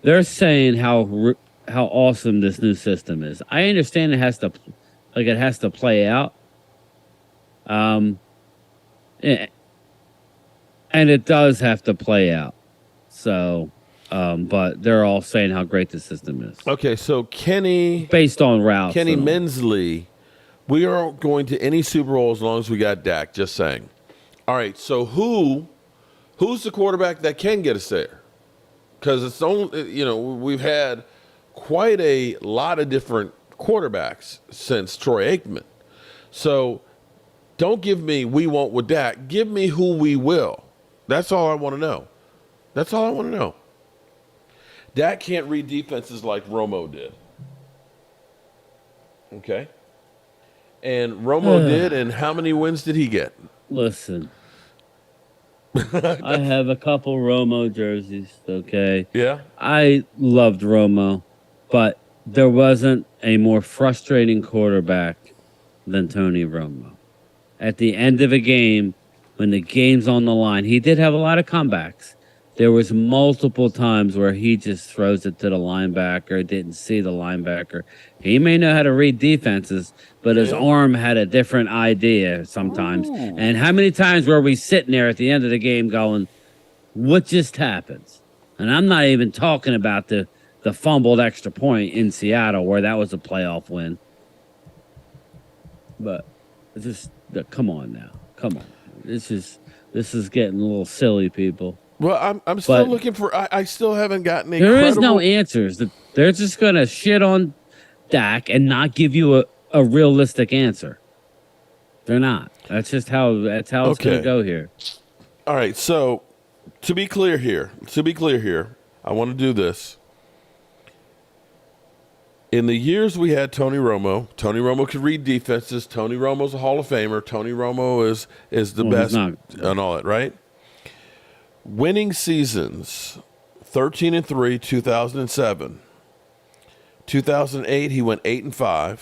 They're saying how awesome this new system is. I understand it has to play out. And it does have to play out. So, but they're all saying how great the system is. Okay, so Kenny, Based on routes. Kenny and all. Mensley, we aren't going to any Super Bowl as long as we got Dak, just saying. All right, so who's the quarterback that can get us there? Because it's only, we've had quite a lot of different quarterbacks since Troy Aikman. So don't give me we won't with Dak. Give me who we will. That's all I want to know. That's all I want to know. Dak can't read defenses like Romo did. Okay? And Romo did, and how many wins did he get? Listen. I have a couple Romo jerseys, okay? Yeah? I loved Romo, but there wasn't a more frustrating quarterback than Tony Romo. At the end of a game, when the game's on the line, he did have a lot of comebacks. There was multiple times where he just throws it to the linebacker, didn't see the linebacker. He may know how to read defenses, but his arm had a different idea sometimes. Ooh. And how many times were we sitting there at the end of the game going, what just happened? And I'm not even talking about the fumbled extra point in Seattle where that was a playoff win. But just come on now. Come on. This is getting a little silly, people. Well, I'm still looking for. I still haven't gotten a. There is no answers. They're just gonna shit on Dak and not give you a realistic answer. They're not. That's just how it's gonna go here. All right. So, to be clear here, I want to do this. In the years we had Tony Romo could read defenses. Tony Romo's a Hall of Famer. Tony Romo is the Well, he's best not. and all that, right? Winning seasons, 13-3, 2007. 2008, he went 8-5.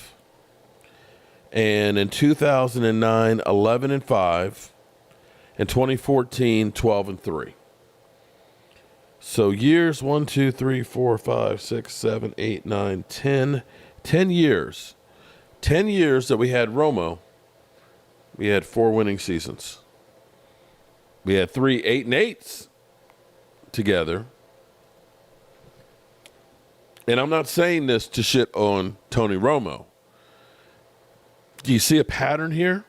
And in 2009, 11-5. In 2014, 12-3. So years 1, 2, 3, 4, 5, 6, 7, 8, 9, 10. 10 years. 10 years that we had Romo, we had 4 winning seasons. We had 3 8-8s together. And I'm not saying this to shit on Tony Romo. Do you see a pattern here?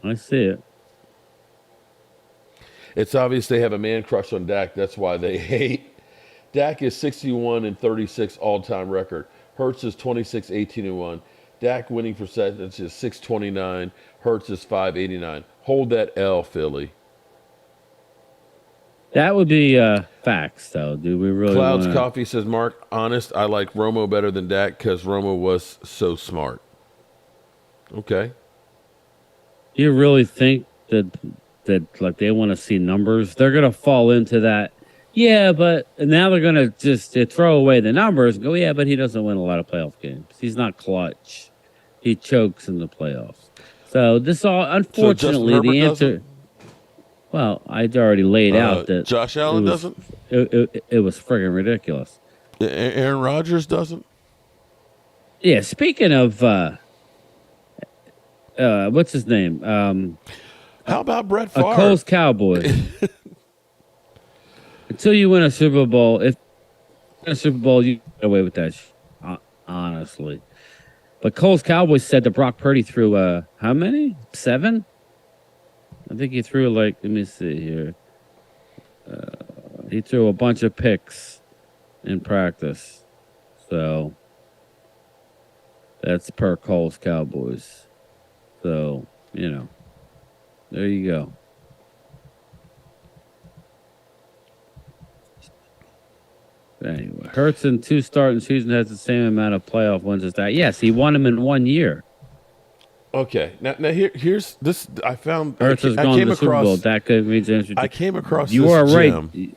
I see it. It's obvious they have a man crush on Dak. That's why they hate. Dak is 61-36 all-time record. Hurts is 26-18-1. Dak winning percentage is 629. Hurts is 589. Hold that L, Philly. That would be facts, though. Do we really? Clouds wanna... Coffee says, Mark, honest, I like Romo better than Dak because Romo was so smart. Okay. Do you really think that like they want to see numbers? They're gonna fall into that. Yeah, but now they're gonna just throw away the numbers and go, yeah, but he doesn't win a lot of playoff games. He's not clutch. He chokes in the playoffs. So this all, unfortunately, the answer. Doesn't? Well, I already laid out that Josh Allen doesn't. It was friggin' ridiculous. Aaron Rodgers doesn't. Yeah. Speaking of, what's his name? How about Brett Favre? Cole's Cowboys. Until you win a Super Bowl, if you win a Super Bowl, you get away with that. Honestly, but Cole's Cowboys said that Brock Purdy threw how many? 7. I think he threw like, let me see here. He threw a bunch of picks in practice. So that's per Cole's Cowboys. So, there you go. Anyway, Hurts in 2 starting seasons has the same amount of playoff wins as that. Yes, he won them in 1 year. Okay, now here's this. I found. Hurts has gone to the Super Bowl. That could mean interesting. I came across. You this are right. gem.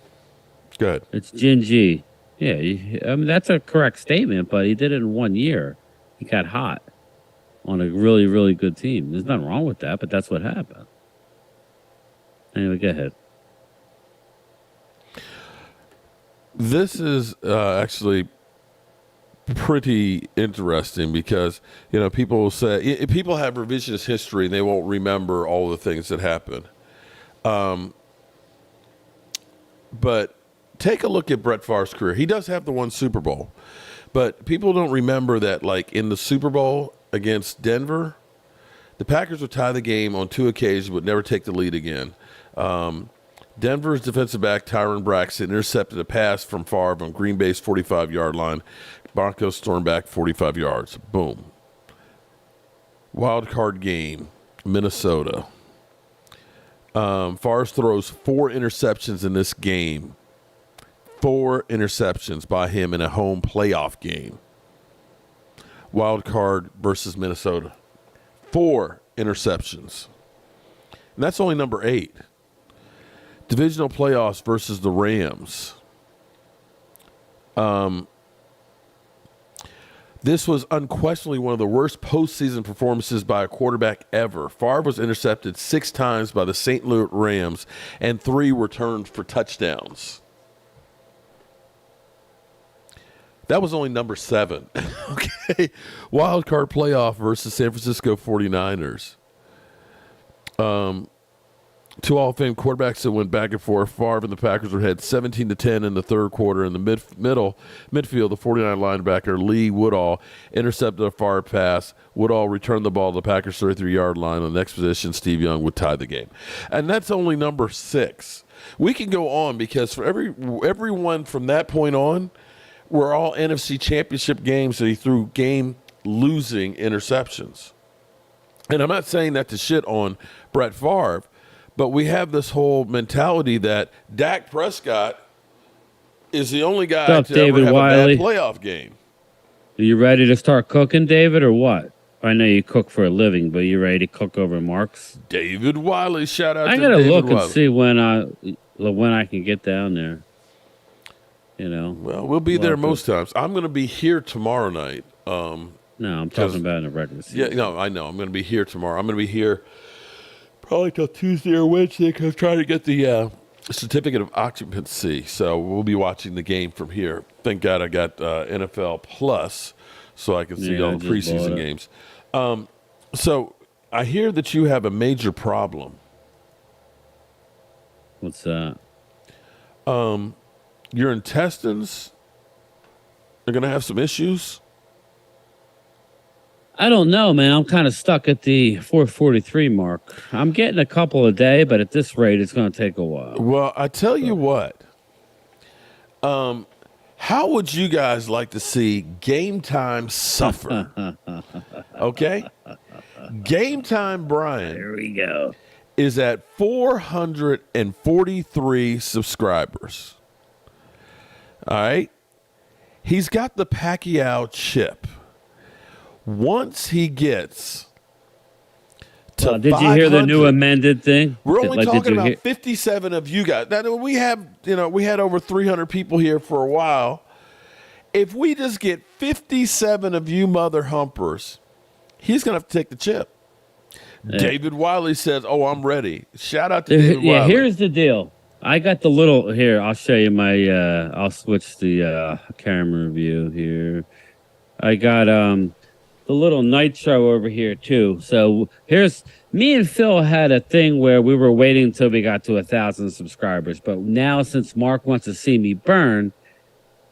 Good. It's Jin G. Yeah, I mean that's a correct statement, but he did it in 1 year. He got hot on a really, really good team. There's nothing wrong with that, but that's what happened. Anyway, go ahead. This is actually pretty interesting because people will say people have revisionist history and they won't remember all the things that happened. But take a look at Brett Favre's career. He does have the 1 Super Bowl, but people don't remember that, like in the Super Bowl against Denver, the Packers would tie the game on 2 occasions, would never take the lead again. Denver's defensive back, Tyron Braxton, intercepted a pass from Favre on Green Bay's 45-yard line. Broncos stormed back 45 yards. Boom. Wild card game, Minnesota. Favre throws 4 interceptions in this game. 4 interceptions by him in a home playoff game. Wild card versus Minnesota. 4 interceptions. And that's only number 8. Divisional playoffs versus the Rams. This was unquestionably one of the worst postseason performances by a quarterback ever. Favre was intercepted 6 times by the St. Louis Rams, and 3 returned for touchdowns. That was only number 7. Okay. Wild card playoff versus San Francisco 49ers. 2 Hall of Fame quarterbacks that went back and forth. Favre and the Packers were ahead 17-10 in the third quarter. In the midfield, the 49 linebacker Lee Woodall intercepted a Favre pass. Woodall returned the ball to the Packers' 33-yard line. On the next position, Steve Young would tie the game. And that's only number 6. We can go on because for everyone from that point on were all NFC Championship games that he threw game-losing interceptions. And I'm not saying that to shit on Brett Favre, but we have this whole mentality that Dak Prescott is the only guy What's up, to ever David have Wiley? a bad playoff game. Are you ready to start cooking, David, or what? I know you cook for a living, but you ready to cook over Mark's? David Wiley, shout out I to gotta David look Wiley. and see when I can get down there. You know. Well, we'll be there most times. I'm going to be here tomorrow night. No, I'm talking about in the regular season. Yeah, no, I know. I'm going to be here tomorrow. I'm going to be here probably till Tuesday or Wednesday because I'm trying to get the certificate of occupancy. So we'll be watching the game from here. Thank God I got NFL Plus so I can see all the preseason games. So I hear that you have a major problem. What's that? Your intestines are going to have some issues. I don't know, man. I'm kind of stuck at the 443 mark. I'm getting a couple a day, but at this rate, it's going to take a while. Well, I tell you what. How would you guys like to see Game Time suffer? Okay? Game Time Brian Here we go. is at 443 subscribers. All right? He's got the Pacquiao chip. Once he gets to did you hear the new 500, amended thing? we're only talking about hear? 57 of you guys. Now, we had over 300 people here for a while. If we just get 57 of you mother humpers, he's going to have to take the chip. Yeah. David Wiley says, "Oh, I'm ready." Shout out to David Wiley. Yeah, here's the deal. I got the little here. I'll show you my. I'll switch the camera view here. I got the little nitro over here too. So here's me and Phil had a thing where we were waiting until we got to 1,000 subscribers. But now since Mark wants to see me burn,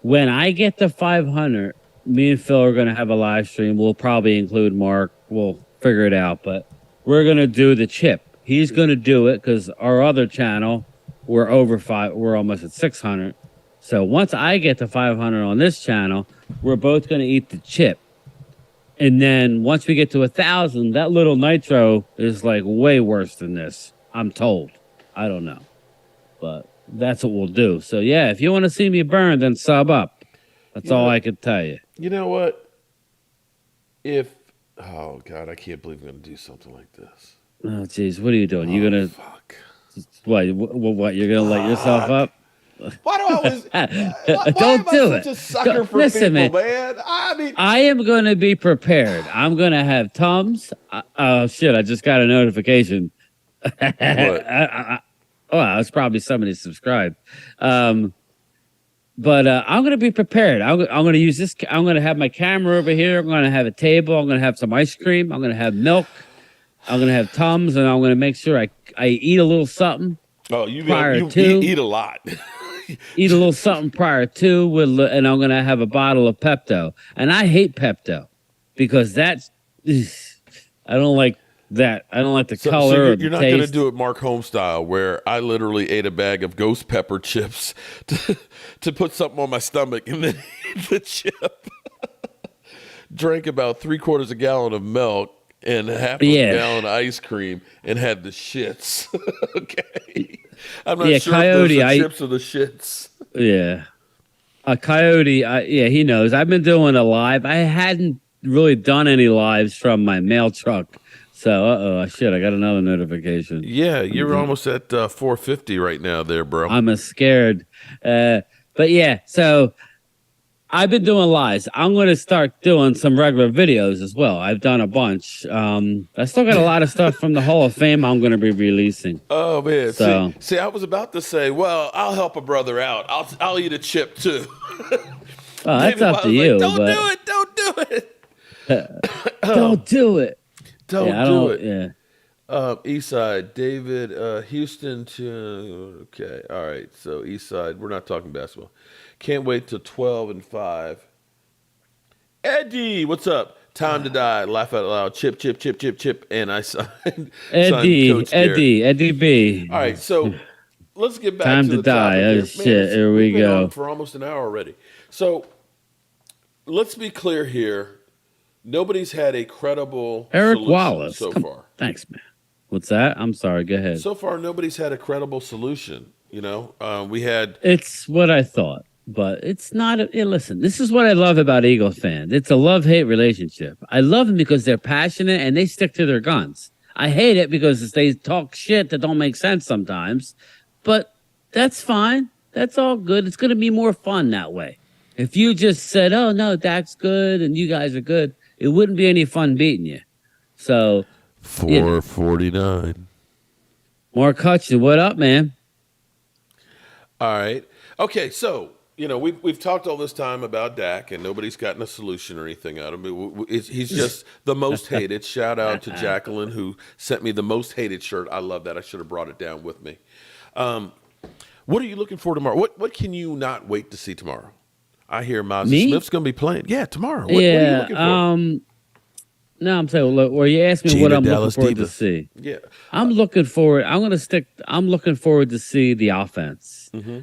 when I get to 500, me and Phil are going to have a live stream. We'll probably include Mark. We'll figure it out. But we're going to do the chip. He's going to do it because our other channel, we're almost at 600. So once I get to 500 on this channel, we're both going to eat the chip. And then once we get to 1,000, that little nitro is like way worse than this. I'm told. I don't know. But that's what we'll do. So yeah, if you want to see me burn, then sub up. That's all I can tell you. You know what? Oh God, I can't believe I'm going to do something like this. Oh jeez, what are you doing? You gonna fuck? What? You're gonna light yourself up? Why do I always? Don't do it. Such a sucker for Listen, people, man. I mean, I am going to be prepared. I'm going to have Tums. Oh shit! I just got a notification. What? It's probably somebody subscribed. But I'm going to be prepared. I'm going to use this. I'm going to have my camera over here. I'm going to have a table. I'm going to have some ice cream. I'm going to have milk. I'm going to have Tums, and I'm going to make sure I eat a little something. Oh, you eat a lot. Eat a little something prior to, and I'm going to have a bottle of Pepto. And I hate Pepto because I don't like that. I don't like the color. So you're not going to do it Mark Holmes style, where I literally ate a bag of ghost pepper chips to put something on my stomach and then eat the chip. Drank about 3/4 a gallon of milk and half a gallon of ice cream and had the shits. Okay. I'm not sure Coyote, if those are chips or the shits. Yeah. Coyote, he knows. I've been doing a live. I hadn't really done any lives from my mail truck. So, shit, I got another notification. Yeah, you're almost at 450 right now there, bro. I'm scared. But yeah, so I've been doing lives. I'm going to start doing some regular videos as well. I've done a bunch. I still got a lot of stuff from the Hall of Fame I'm going to be releasing. Oh, man. So, see, I was about to say, well, I'll help a brother out. I'll eat a chip, too. That's up to you. Don't do it. Don't do it. Don't do it. Don't do it. Yeah. Eastside, David, Houston to, okay. All right. So, Eastside, we're not talking basketball. Can't wait till 12 and 5. Eddie, what's up? Time to die. Laugh out loud. Chip, chip, chip, chip, chip. And I signed Eddie B. All right, so let's get back Time to the die. topic Oh, shit. Here we We've been go. on for almost an hour already. So let's be clear here. Nobody's had a credible Eric solution Wallace. so far. Thanks, man. What's that? I'm sorry. Go ahead. So far, nobody's had a credible solution. You know, we had. It's what I thought. But it's not. Listen, this is what I love about Eagles fans. It's a love-hate relationship. I love them because they're passionate and they stick to their guns. I hate it because they talk shit that don't make sense sometimes. But that's fine. That's all good. It's going to be more fun that way. If you just said, "Oh no, Dak's good and you guys are good," it wouldn't be any fun beating you. So 449. Mark Hutchin, what up, man? All right. Okay, so we've talked all this time about Dak, and nobody's gotten a solution or anything out of him. He's just the most hated. Shout out to Jacqueline, who sent me the most hated shirt. I love that. I should have brought it down with me. What are you looking for tomorrow? What can you not wait to see tomorrow? I hear Mozzie Smith's going to be playing. Yeah, tomorrow. What are you looking for? No, I'm saying, look, well, you asked me what I'm looking forward to see. Yeah, I'm looking forward. I'm looking forward to see the offense. Mm-hmm.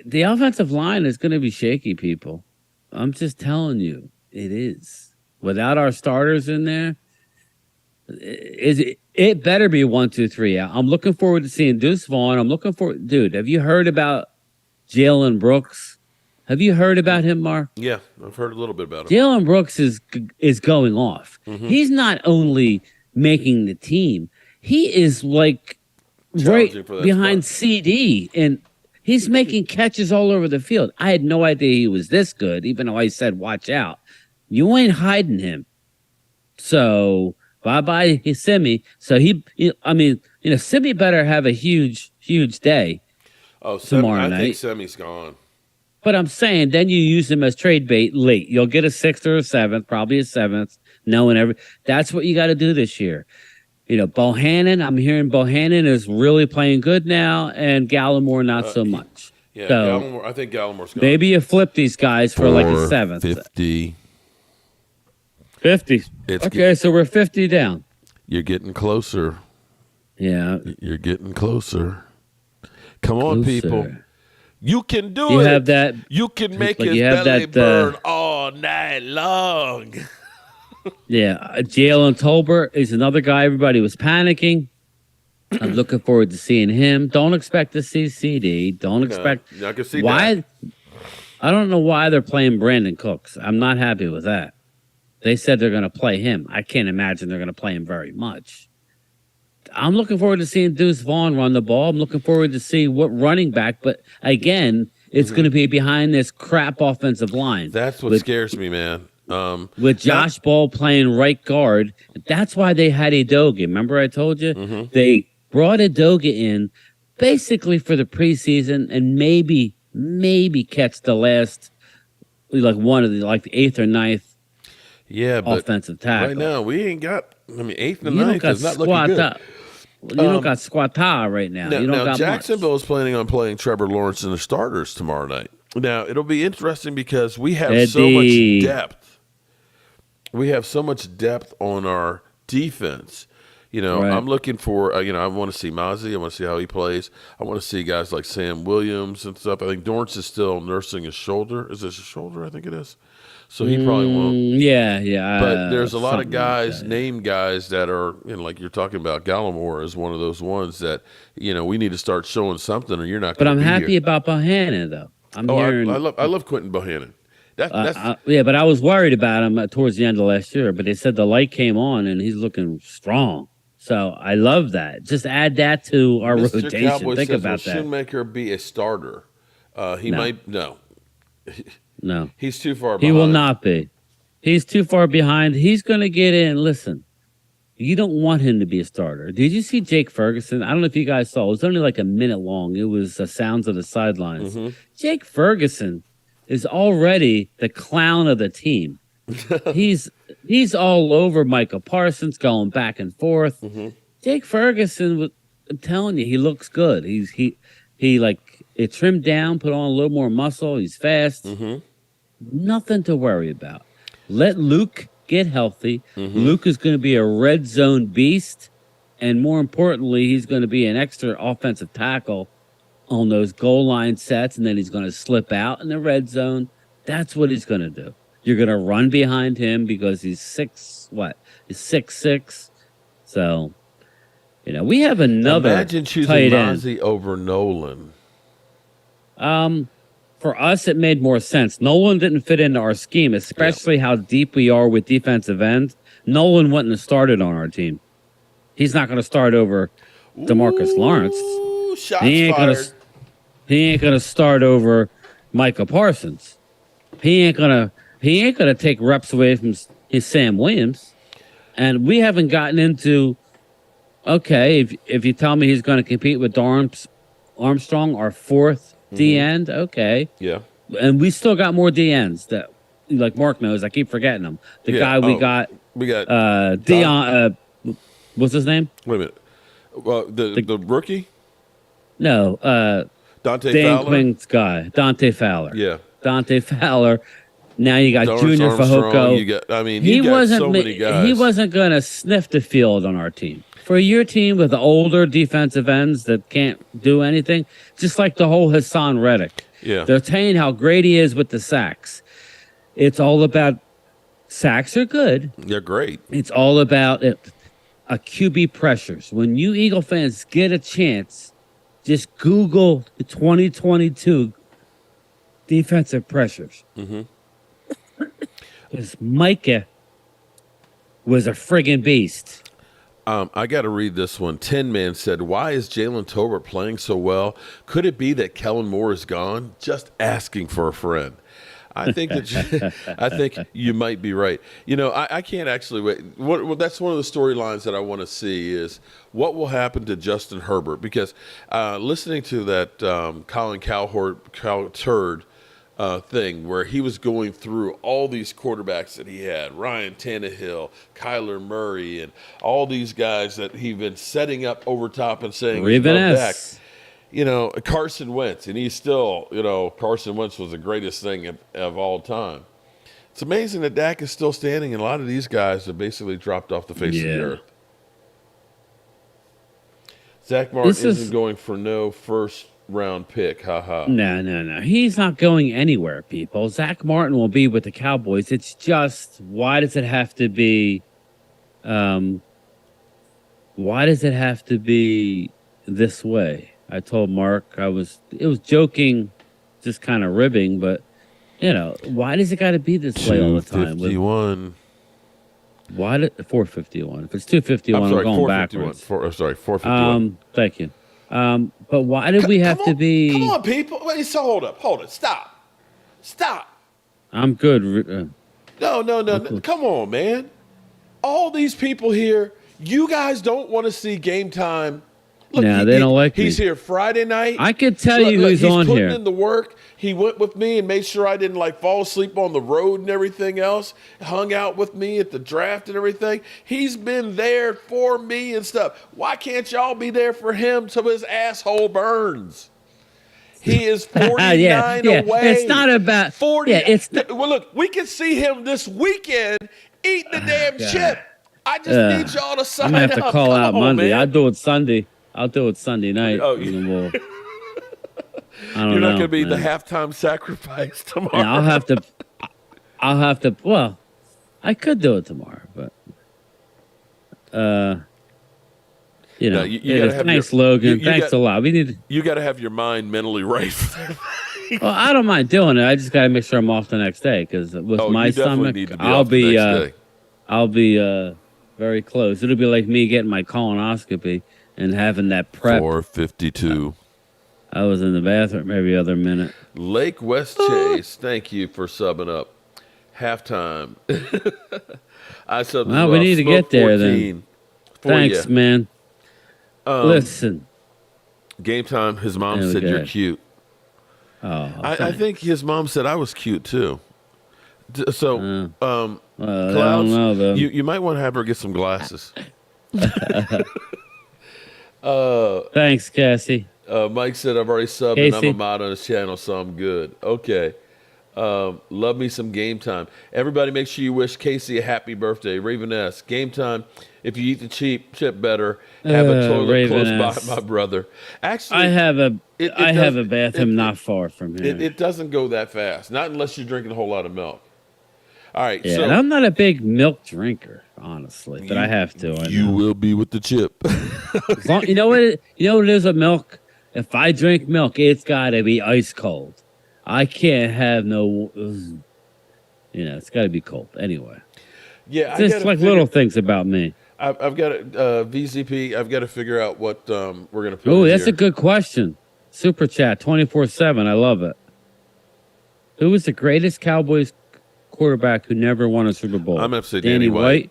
The offensive line is going to be shaky, people. I'm just telling you, it is. Without our starters in there, it better be 1, 2, 3 out. I'm looking forward to seeing Deuce Vaughn. Dude, have you heard about Jalen Brooks? Have you heard about him, Mark? Yeah, I've heard a little bit about him. Jalen Brooks is going off. Mm-hmm. He's not only making the team, he is like right behind spot. CD, and he's making catches all over the field. I had no idea he was this good, even though I said, watch out. You ain't hiding him. So, bye-bye, Simi. So, Simi better have a huge, huge day tomorrow night. I think Semi's gone. But I'm saying then you use him as trade bait late. You'll get a 6th or a 7th, probably a 7th. That's what you got to do this year. Bohannon, I'm hearing Bohannon is really playing good now, and Gallimore not so much. Yeah, so Gallimore, I think Gallimore's gone. Maybe you flip these guys for like a 7th. 50. 50. Okay, so we're 50 down. You're getting closer. Yeah. You're getting closer. Come on, people. You can do you it. Have that, you can make like his belly burn all night long. Yeah. Jalen Tolbert is another guy. Everybody was panicking. I'm looking forward to seeing him. Don't expect to see CD. Don't expect. I can see why. that. I don't know why they're playing Brandon Cooks. I'm not happy with that. They said they're going to play him. I can't imagine they're going to play him very much. I'm looking forward to seeing Deuce Vaughn run the ball. I'm looking forward to see what running back. But again, it's going to be behind this crap offensive line. That's what scares me, man. With Josh Ball playing right guard. That's why they had Edoga. Remember I told you? Mm-hmm. They brought Edoga in basically for the preseason and maybe catch the last, like one of the 8th or 9th offensive tackle. Right now, we ain't got, 8th and 9th is not looking good. You don't got squatta right now. You don't got Jacksonville much. is planning on playing Trevor Lawrence in the starters tomorrow night. Now, it'll be interesting because we have so much depth. We have so much depth on our defense. Right. I'm looking for, I want to see Mozzie. I want to see how he plays. I want to see guys like Sam Williams and stuff. I think Dorrance is still nursing his shoulder. Is this his shoulder? I think it is. So he probably won't. Yeah. But there's a lot of guys, named guys that are, like you're talking about. Gallimore is one of those ones that, we need to start showing something, or you're not going to be But I'm happy about Bohannon, though. I love Quentin Bohannon. But I was worried about him towards the end of last year. But they said the light came on, and he's looking strong. So I love that. Just add that to our Mr. rotation. Cowboy Think says, about that. Shoemaker be a starter? No. No. He's too far behind. He will not be. He's too far behind. He's going to get in. Listen, you don't want him to be a starter. Did you see Jake Ferguson? I don't know if you guys saw. It was only like a minute long. It was sounds of the sidelines. Mm-hmm. Jake Ferguson is already the clown of the team. He's all over Michael Parsons, going back and forth. Mm-hmm. Jake Ferguson, I'm telling you, he looks good. He like it trimmed down, put on a little more muscle. He's fast. Mm-hmm. Nothing to worry about. Let Luke get healthy. Mm-hmm. Luke is going to be a red zone beast. And more importantly, he's going to be an extra offensive tackle on those goal line sets. And then he's going to slip out in the red zone. That's what he's going to do. You're going to run behind him because he's 6'6". So, we have another Imagine choosing tight end. Mozzie over Nolan. for us, it made more sense. Nolan didn't fit into our scheme, especially how deep we are with defensive ends. Nolan wouldn't have started on our team. He's not going to start over DeMarcus Lawrence. Ooh, shots He ain't fired. gonna. He ain't gonna start over Micah Parsons. He ain't gonna take reps away from his Sam Williams. And we haven't gotten into. Okay, if you tell me he's going to compete with Armstrong, our fourth D end, okay. Yeah. And we still got more D ends that, like Mark knows. I keep forgetting them. The Yeah. guy we got, Dion. What's his name? Wait a minute. Well, the rookie? No, Dante Dan Fowler? Quinn's guy, Dante Fowler. Yeah. Dante Fowler. Now you got Dorrance Junior Armstrong, Fajoco. you got so many guys. He wasn't going to sniff the field on our team. For your team with older defensive ends that can't do anything, just like the whole Hassan Reddick. Yeah. They're saying how great he is with the sacks. It's all about sacks are good. They're great. It's all about a QB pressures. When you Eagle fans get a chance, just Google the 2022 defensive pressures. Because Micah was a friggin' beast. I got to read this one. Tin Man said, "Why is Jalen Tolbert playing so well? Could it be that Kellen Moore is gone? Just asking for a friend." I think that I think you might be right. You know, I can't actually wait. That's one of the storylines that I want to see is what will happen to Justin Herbert, because listening to that Colin Cowherd thing where he was going through all these quarterbacks that he had, Ryan Tannehill, Kyler Murray, and all these guys that he'd been setting up over top and saying, Dak. You know, Carson Wentz, and he's still, Carson Wentz was the greatest thing of all time. It's amazing that Dak is still standing, and a lot of these guys have basically dropped off the face of the earth. Zach Martin isn't going for no first-round pick. Ha-ha. No. He's not going anywhere, people. Zach Martin will be with the Cowboys. It's just, why does it have to be this way? I told Mark it was joking, just kind of ribbing, but why does it got to be this way all the time? 251. Why did 451? If it's 251, I'm going backwards. 451. Thank you. But why did we have to be? Come on, people. Wait, so hold up. Stop. I'm good. No. Come on, man. All these people here, you guys don't want to see Game Time. Look, they don't like me. He's here Friday night. I could tell you who's on here. He's putting in the work. He went with me and made sure I didn't fall asleep on the road and everything else. Hung out with me at the draft and everything. He's been there for me and stuff. Why can't y'all be there for him till his asshole burns? He is 49 away. It's not about 40. Well, look, we can see him this weekend eating the damn chip. I just need y'all to sign up. I'm gonna have to call out Monday. Man. I'll do it Sunday night. Oh, You're not going to be the halftime sacrifice tomorrow. Yeah, I'll have to. Well, I could do it tomorrow, but thanks, Logan. Thanks a lot. You got to have your mind mentally right. Well, I don't mind doing it. I just got to make sure I'm off the next day because with my stomach, I'll be very close. It'll be like me getting my colonoscopy and having that prep. 4:52. I was in the bathroom every other minute. Lake West Chase, thank you for subbing up. Halftime. I subbed. Well, we need to get there then. Thanks, man. Listen. Game Time. His mom said you're cute. Oh, I think his mom said I was cute too. So, Clouds, I don't know, though. You might want to have her get some glasses. Thanks, Cassie. Mike said I've already subbed Casey. and I'm a mod on his channel, so I'm good. Okay. Love me some Game Time. Everybody make sure you wish Casey a happy birthday. Raven S. Game Time. If you eat the chip better, have a toilet Raven close S. by, my brother. Actually, I have a bathroom not far from here. It doesn't go that fast. Not unless you're drinking a whole lot of milk. All right. Yeah, so and I'm not a big milk drinker, honestly, but I have to. You will be with the chip. You know what it is with milk? If I drink milk, it's got to be ice cold. I can't have no. It's got to be cold anyway. Yeah, Just like little things about me. I've got VZP. I've got to figure out what we're gonna put. Oh, in that's here. a good question. Super chat 24/7. I love it. Who was the greatest Cowboys quarterback who never won a Super Bowl? I'm gonna have to say Danny White,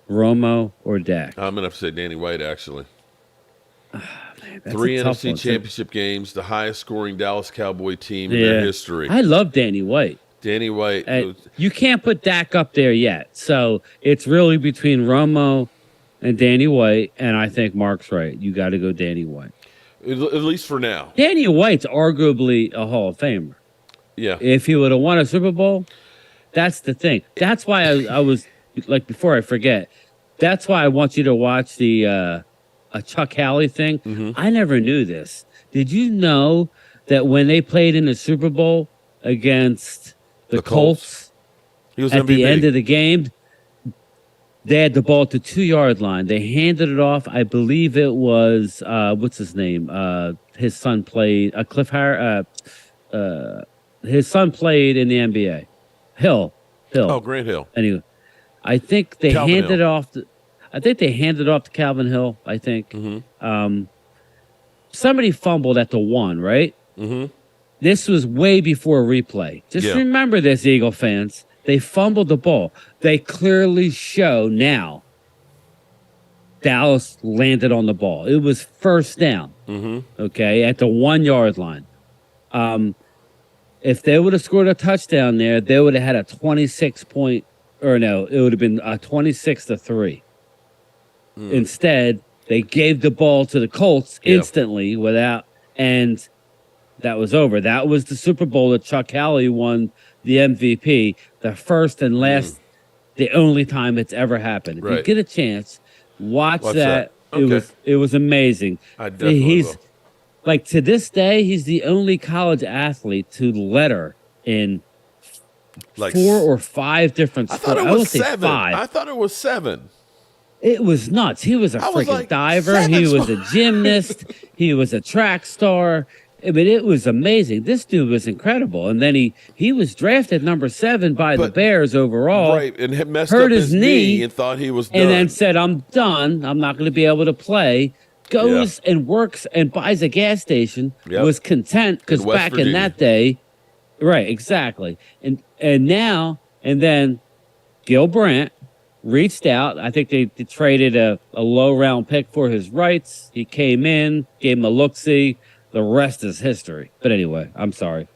Romo, or Dak? I'm gonna have to say Danny White. Actually, That's 3 a tough NFC one. championship games, the highest scoring Dallas Cowboy team in their history. I love Danny White. Danny White. You can't put Dak up there yet, so it's really between Romo and Danny White. And I think Mark's right. You got to go Danny White. At least for now. Danny White's arguably a Hall of Famer. Yeah. If he would have won a Super Bowl, that's the thing. That's why I was like, before I forget, that's why I want you to watch the a Chuck Halley thing. Mm-hmm. I never knew this. Did you know that when they played in the Super Bowl against the Colts he was at MVP. the end of the game, they had the ball at the 2-yard line. They handed it off. I believe it was what's his name? His son played Cliff Harris. His son played in the NBA. Hill. Oh, Grant Hill. Anyway, I think they Calvin handed Hill. it off. I think they handed it off to Calvin Hill. I think somebody fumbled at the 1, right? Mm-hmm. This was way before replay. Just remember this, Eagle fans. They fumbled the ball. They clearly show now Dallas landed on the ball. It was first down. Mm-hmm. Okay, at the 1-yard line. If they would have scored a touchdown there, they would have had a 26-point, or no, it would have been a 26-3. Instead, they gave the ball to the Colts instantly and that was over. That was the Super Bowl that Chuck Halley won the MVP, the first and last, the only time it's ever happened. If you get a chance, watch that. Okay. It was amazing. I definitely will. Like, to this day, he's the only college athlete to letter in Like 4 or 5 different I sports. thought it I was would say 7. 5. I thought it was 7. It was nuts. He was a I was freaking like, diver. 7 He was a gymnast. He was a track star. I mean, it was amazing. This dude was incredible. And then he was drafted number 7 by the Bears overall. Right, and had messed hurt up his knee and thought he was done. And then said, I'm done. I'm not going to be able to play. Goes and works and buys a gas station. Was content because back in that day, right, exactly. And then Gil Brandt reached out. I think they traded a low round pick for his rights. He came in, gave him a look-see. The rest is history. But anyway, I'm sorry.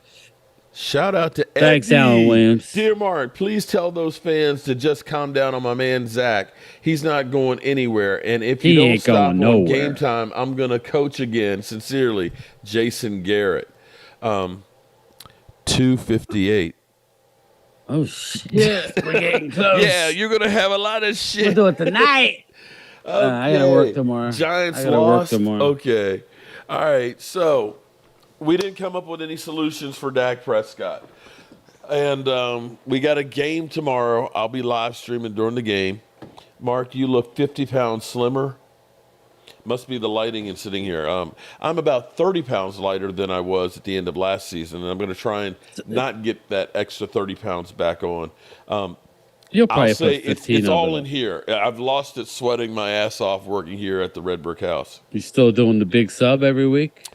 Shout out to Thanks, Eddie. Alan Williams. Dear Mark, please tell those fans to just calm down on my man Zach. He's not going anywhere. And if you don't stop on game time, I'm going to coach again. Sincerely, Jason Garrett. 258. Oh, shit. We're getting close. Yeah, you're going to have a lot of shit. We'll do it tonight. Okay. I got to work tomorrow. Giants I gotta lost. work tomorrow. Okay. All right. So we didn't come up with any solutions for Dak Prescott. And we got a game tomorrow. I'll be live streaming during the game. Mark, you look 50 pounds slimmer. Must be the lighting and sitting here. I'm about 30 pounds lighter than I was at the end of last season, and I'm going to try and not get that extra 30 pounds back on. You'll probably I'll say put 15 it's all of in here. I've lost it sweating my ass off working here at the Red Brick House. You still doing the big sub every week?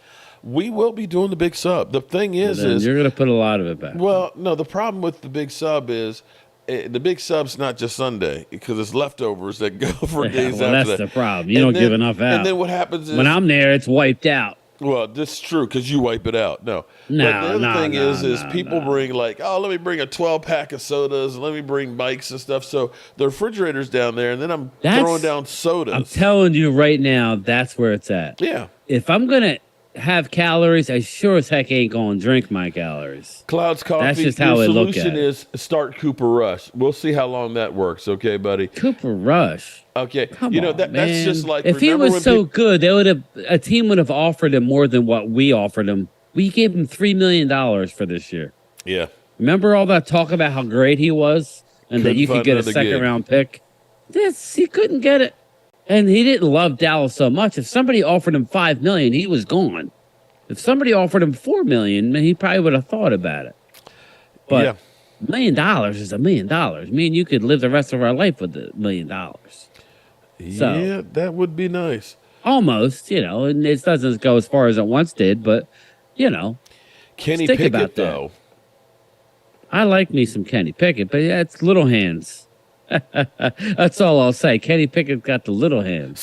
We will be doing the big sub. The thing is you're going to put a lot of it back. Well, no, the problem with the big sub is the big sub's not just Sunday because it's leftovers that go for days after that's that. the problem. You don't give enough out. And then what happens is when I'm there, it's wiped out. Well, this is true because you wipe it out. No. But the other thing is people bring like, oh, let me bring a 12-pack of sodas. Let me bring bikes and stuff. So the refrigerator's down there, and then I'm throwing down sodas. I'm telling you right now, that's where it's at. Yeah. If I'm going to have calories, I sure as heck ain't going to drink my calories. Clouds Coffee. That's just how the I look at solution it. is start Cooper Rush. We'll see how long that works. Okay, buddy. Cooper Rush. Okay. Come you know on, that's man. just like if he was so good, a team would have offered him more than what we offered him. We gave him $3 million for this year. Yeah. Remember all that talk about how great he was and that you could get a second-round pick? He couldn't get it. And he didn't love Dallas so much. If somebody offered him $5 million, he was gone. If somebody offered him $4 million, he probably would have thought about it. But Yeah. $1 million is $1 million. Me and you could live the rest of our life with $1 million. So, Yeah, that would be nice. almost, and it doesn't go as far as it once did, but Kenny think Pickett, about that. though. I like me some Kenny Pickett, but yeah, it's little hands. That's all I'll say. Kenny Pickett got the little hands.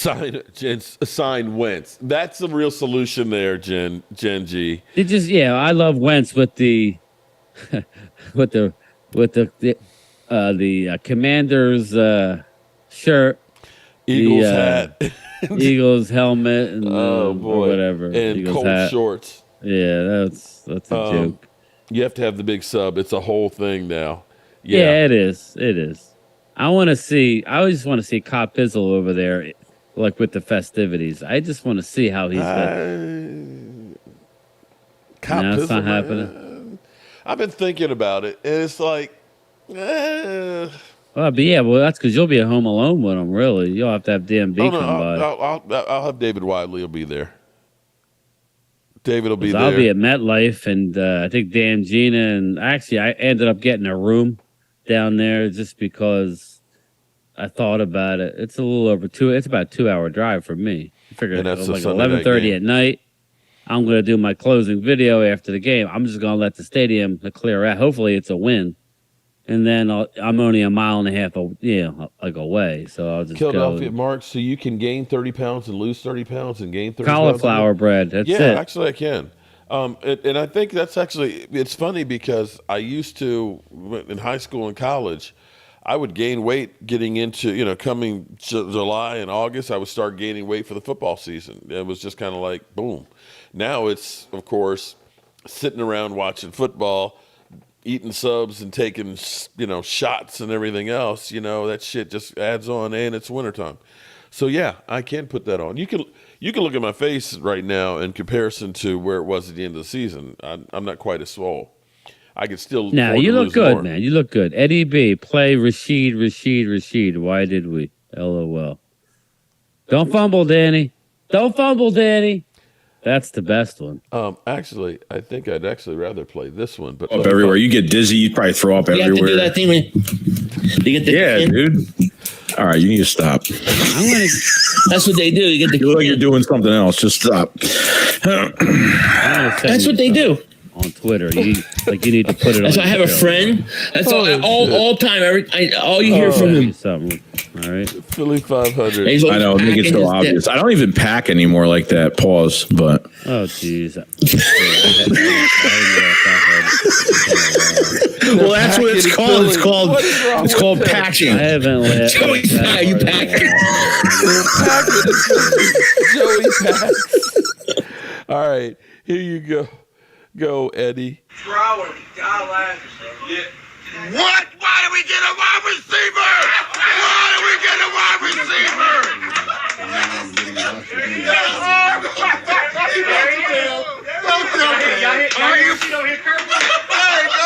Sign Wentz. That's the real solution there, Gen G. I love Wentz with the with the Commanders shirt, Eagles hat. Eagles helmet, and Oh boy, or whatever, and Eagles Colt hat. shorts. Yeah, that's a joke. You have to have the big sub. It's a whole thing now. Yeah, it is. It is. I just want to see Cop Bizzle over there, like with the festivities. I just want to see how he's going. No, it's not happening. I've been thinking about it, and it's like, Well, that's because you'll be at home alone with him. Really, you'll have to have DMB come by. I'll have David Wiley will be there. David will be there. I'll be at MetLife, and I think Dan Gina, and actually, I ended up getting a room down there just because I thought about it. It's a little over it's about a 2-hour drive for me. I figured And that's like a Sunday night 11:30 game. at night. I'm going to do my closing video after the game. I'm just going to let the stadium clear out. Hopefully, it's a win. And then I'm only a mile and a half, away. So I'll just Philadelphia, go. Mark, so you can gain 30 pounds and lose 30 pounds and gain 30 Cauliflower pounds. bread. That's it. Yeah, actually I can. And I think that's actually, it's funny because I used to, in high school and college, I would gain weight getting into, coming July and August, I would start gaining weight for the football season. It was just kind of like, boom. Now it's, of course, sitting around watching football, eating subs and taking, shots and everything else. That shit just adds on, and it's wintertime. So, yeah, I can put that on. You can look at my face right now in comparison to where it was at the end of the season. I'm not quite as swole. I could still. Now, afford you to look lose good, more. man. You look good. Eddie B, play Rashid. Why did we? LOL. Don't fumble, Danny. Don't fumble, Danny. That's the best one. Actually, I think I'd actually rather play this one. But Up everywhere. You get dizzy. You probably throw up You have to everywhere. do that thing when you get the Yeah, dude. All right, you need to stop. I'm going to. That's what they do. You get the You look like you're doing something else. Just stop. That's what they do. On Twitter, you need to put it. That's on why I have your a show. friend. That's all time. All you hear from him. Something. All right. Philly 500. He's I know, always make it packing so his obvious. dip. I don't even pack anymore like that. Pause. But Oh, jeez. well, that's what it's packing called. in Philly. What is wrong It's with called that? I patching. haven't let. Joey, you pack. Joey Packs. All right, here you go. Go, Eddie. What? Why did we get a wide receiver? Why did we get a wide receiver?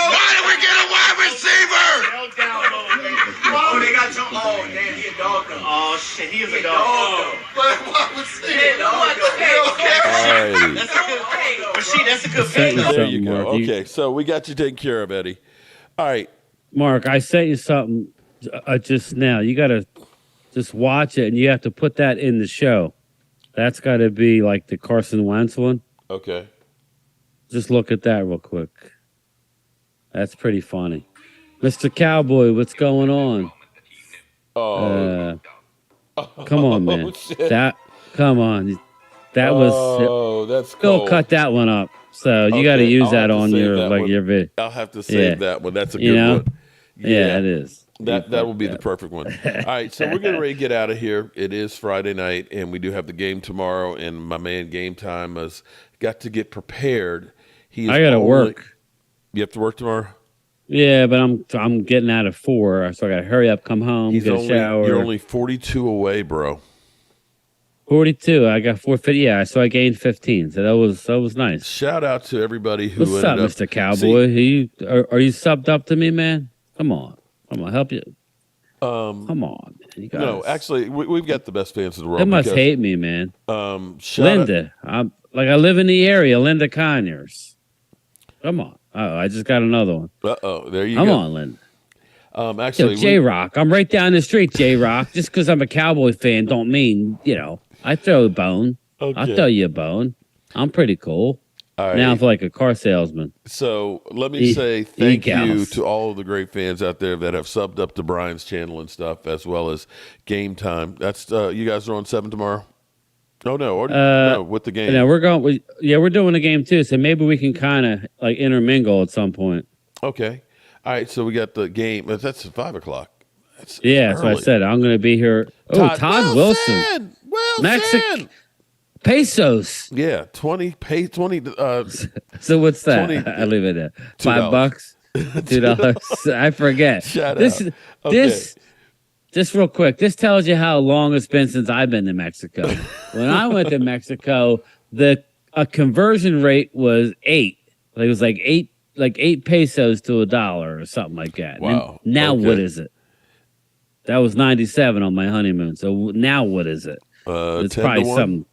Why did we get a wide receiver? Oh, they got some. Oh, damn, he a dog though. Oh shit, he is He a dog though. But wide receiver. All right. But see, that's a good Sent you pick. There you something, go. Mark. Okay, so we got you taken care of, Eddie. All right. Mark, I sent you something just now. You got to just watch it, and you have to put that in the show. That's got to be like the Carson Wentz one. Okay. Just look at that real quick. That's pretty funny. Mr. Cowboy, what's going on? Oh, Come on, man. Oh, shit. Come on. That was. Oh, that's Go cold. cut that one up. So you got to Okay, use I'll that have to on save your that one. your vid. I'll have to save Yeah. that one. That's a good You know? one. Yeah, it is. That will be the perfect one. All right, so we're getting ready to get out of here. It is Friday night, and we do have the game tomorrow. And my man, Game Time, has got to get prepared. He is I got to work. You have to work tomorrow. Yeah, but I'm getting out at 4, so I got to hurry up, come home, get a shower. You're only 42 away, bro. 42. I got 450. Yeah, so I gained 15. So that was nice. Shout out to everybody who What's up, ended Mr. Cowboy? Are you subbed up to me, man? Come on, help you. Come on, man. You No, guys- actually, we've got the best fans in the world. they must because, hate me, man. shout out- Linda, Like I live in the area, Linda Conyers. Come on. Oh, I just got another one. There you Come go. on, Linda. Actually, J Rock. I'm right down the street, J Rock. Just because I'm a Cowboy fan don't mean, I throw a bone. Okay. I'll throw you a bone. I'm pretty cool. all right. Now I feel like a car salesman. So let me say thank you e-cows. to all of the great fans out there that have subbed up to Brian's channel and stuff, as well as Game Time. That's you guys are on 7 tomorrow. Oh no, no, with the game. No, we're going. We're doing a game too. So maybe we can kind of like intermingle at some point. Okay. All right. So we got the game. That's at 5 o'clock. That's what I said. I'm going to be here. Oh, Todd Wilson. Wilson. Pesos. Yeah, 20. So what's that? 20 I leave it at $2. $5. $2. I forget. Shout this, out. Okay. Just real quick. This tells you how long it's been since I've been to Mexico. When I went to Mexico, a conversion rate was 8. Like it was like 8 pesos to $1 or something like that. Wow. And now Okay. what is it? That was 97 on my honeymoon. So now what is it? It's 10 probably to 1? something.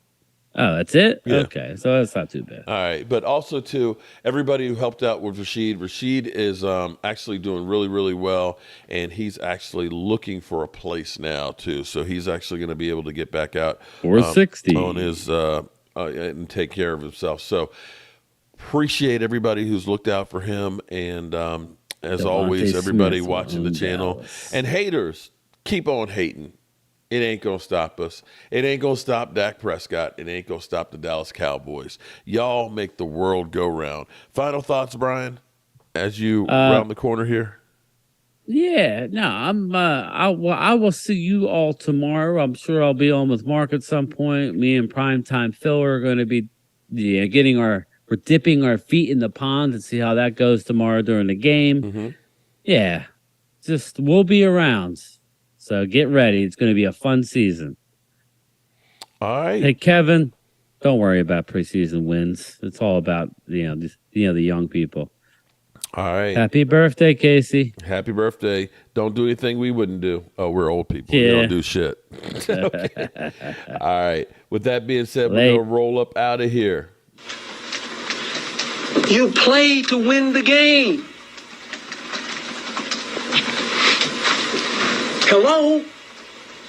Oh, that's it? Yeah. Okay. So that's not too bad. All right, but also to everybody who helped out with Rashid. Rashid is actually doing really, really well, and he's actually looking for a place now too. So he's actually going to be able to get back out 460 on his and take care of himself. So appreciate everybody who's looked out for him, and as always, everybody Smith watching the on channel Dallas. and haters, keep on hating. It ain't going to stop us. It ain't going to stop Dak Prescott. It ain't going to stop the Dallas Cowboys. Y'all make the world go round. Final thoughts, Brian, as you round the corner here? Yeah, no, I will see you all tomorrow. I'm sure I'll be on with Mark at some point. Me and Primetime Phil are going to be we're dipping our feet in the pond and see how that goes tomorrow during the game. Mm-hmm. Yeah, we'll be around. So get ready. It's going to be a fun season. All right. Hey, Kevin, don't worry about preseason wins. It's all about, the young people. All right. Happy birthday, Casey. Happy birthday. Don't do anything we wouldn't do. Oh, we're old people. We Yeah. don't do shit. Okay. All right. With that being said, Late. we're going to roll up out of here. You play to win the game. Hello?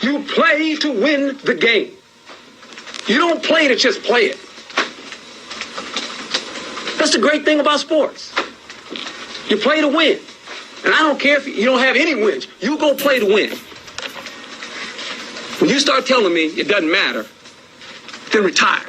You play to win the game. You don't play to just play it. That's the great thing about sports. You play to win. And I don't care if you don't have any wins. You go play to win. When you start telling me it doesn't matter, then retire.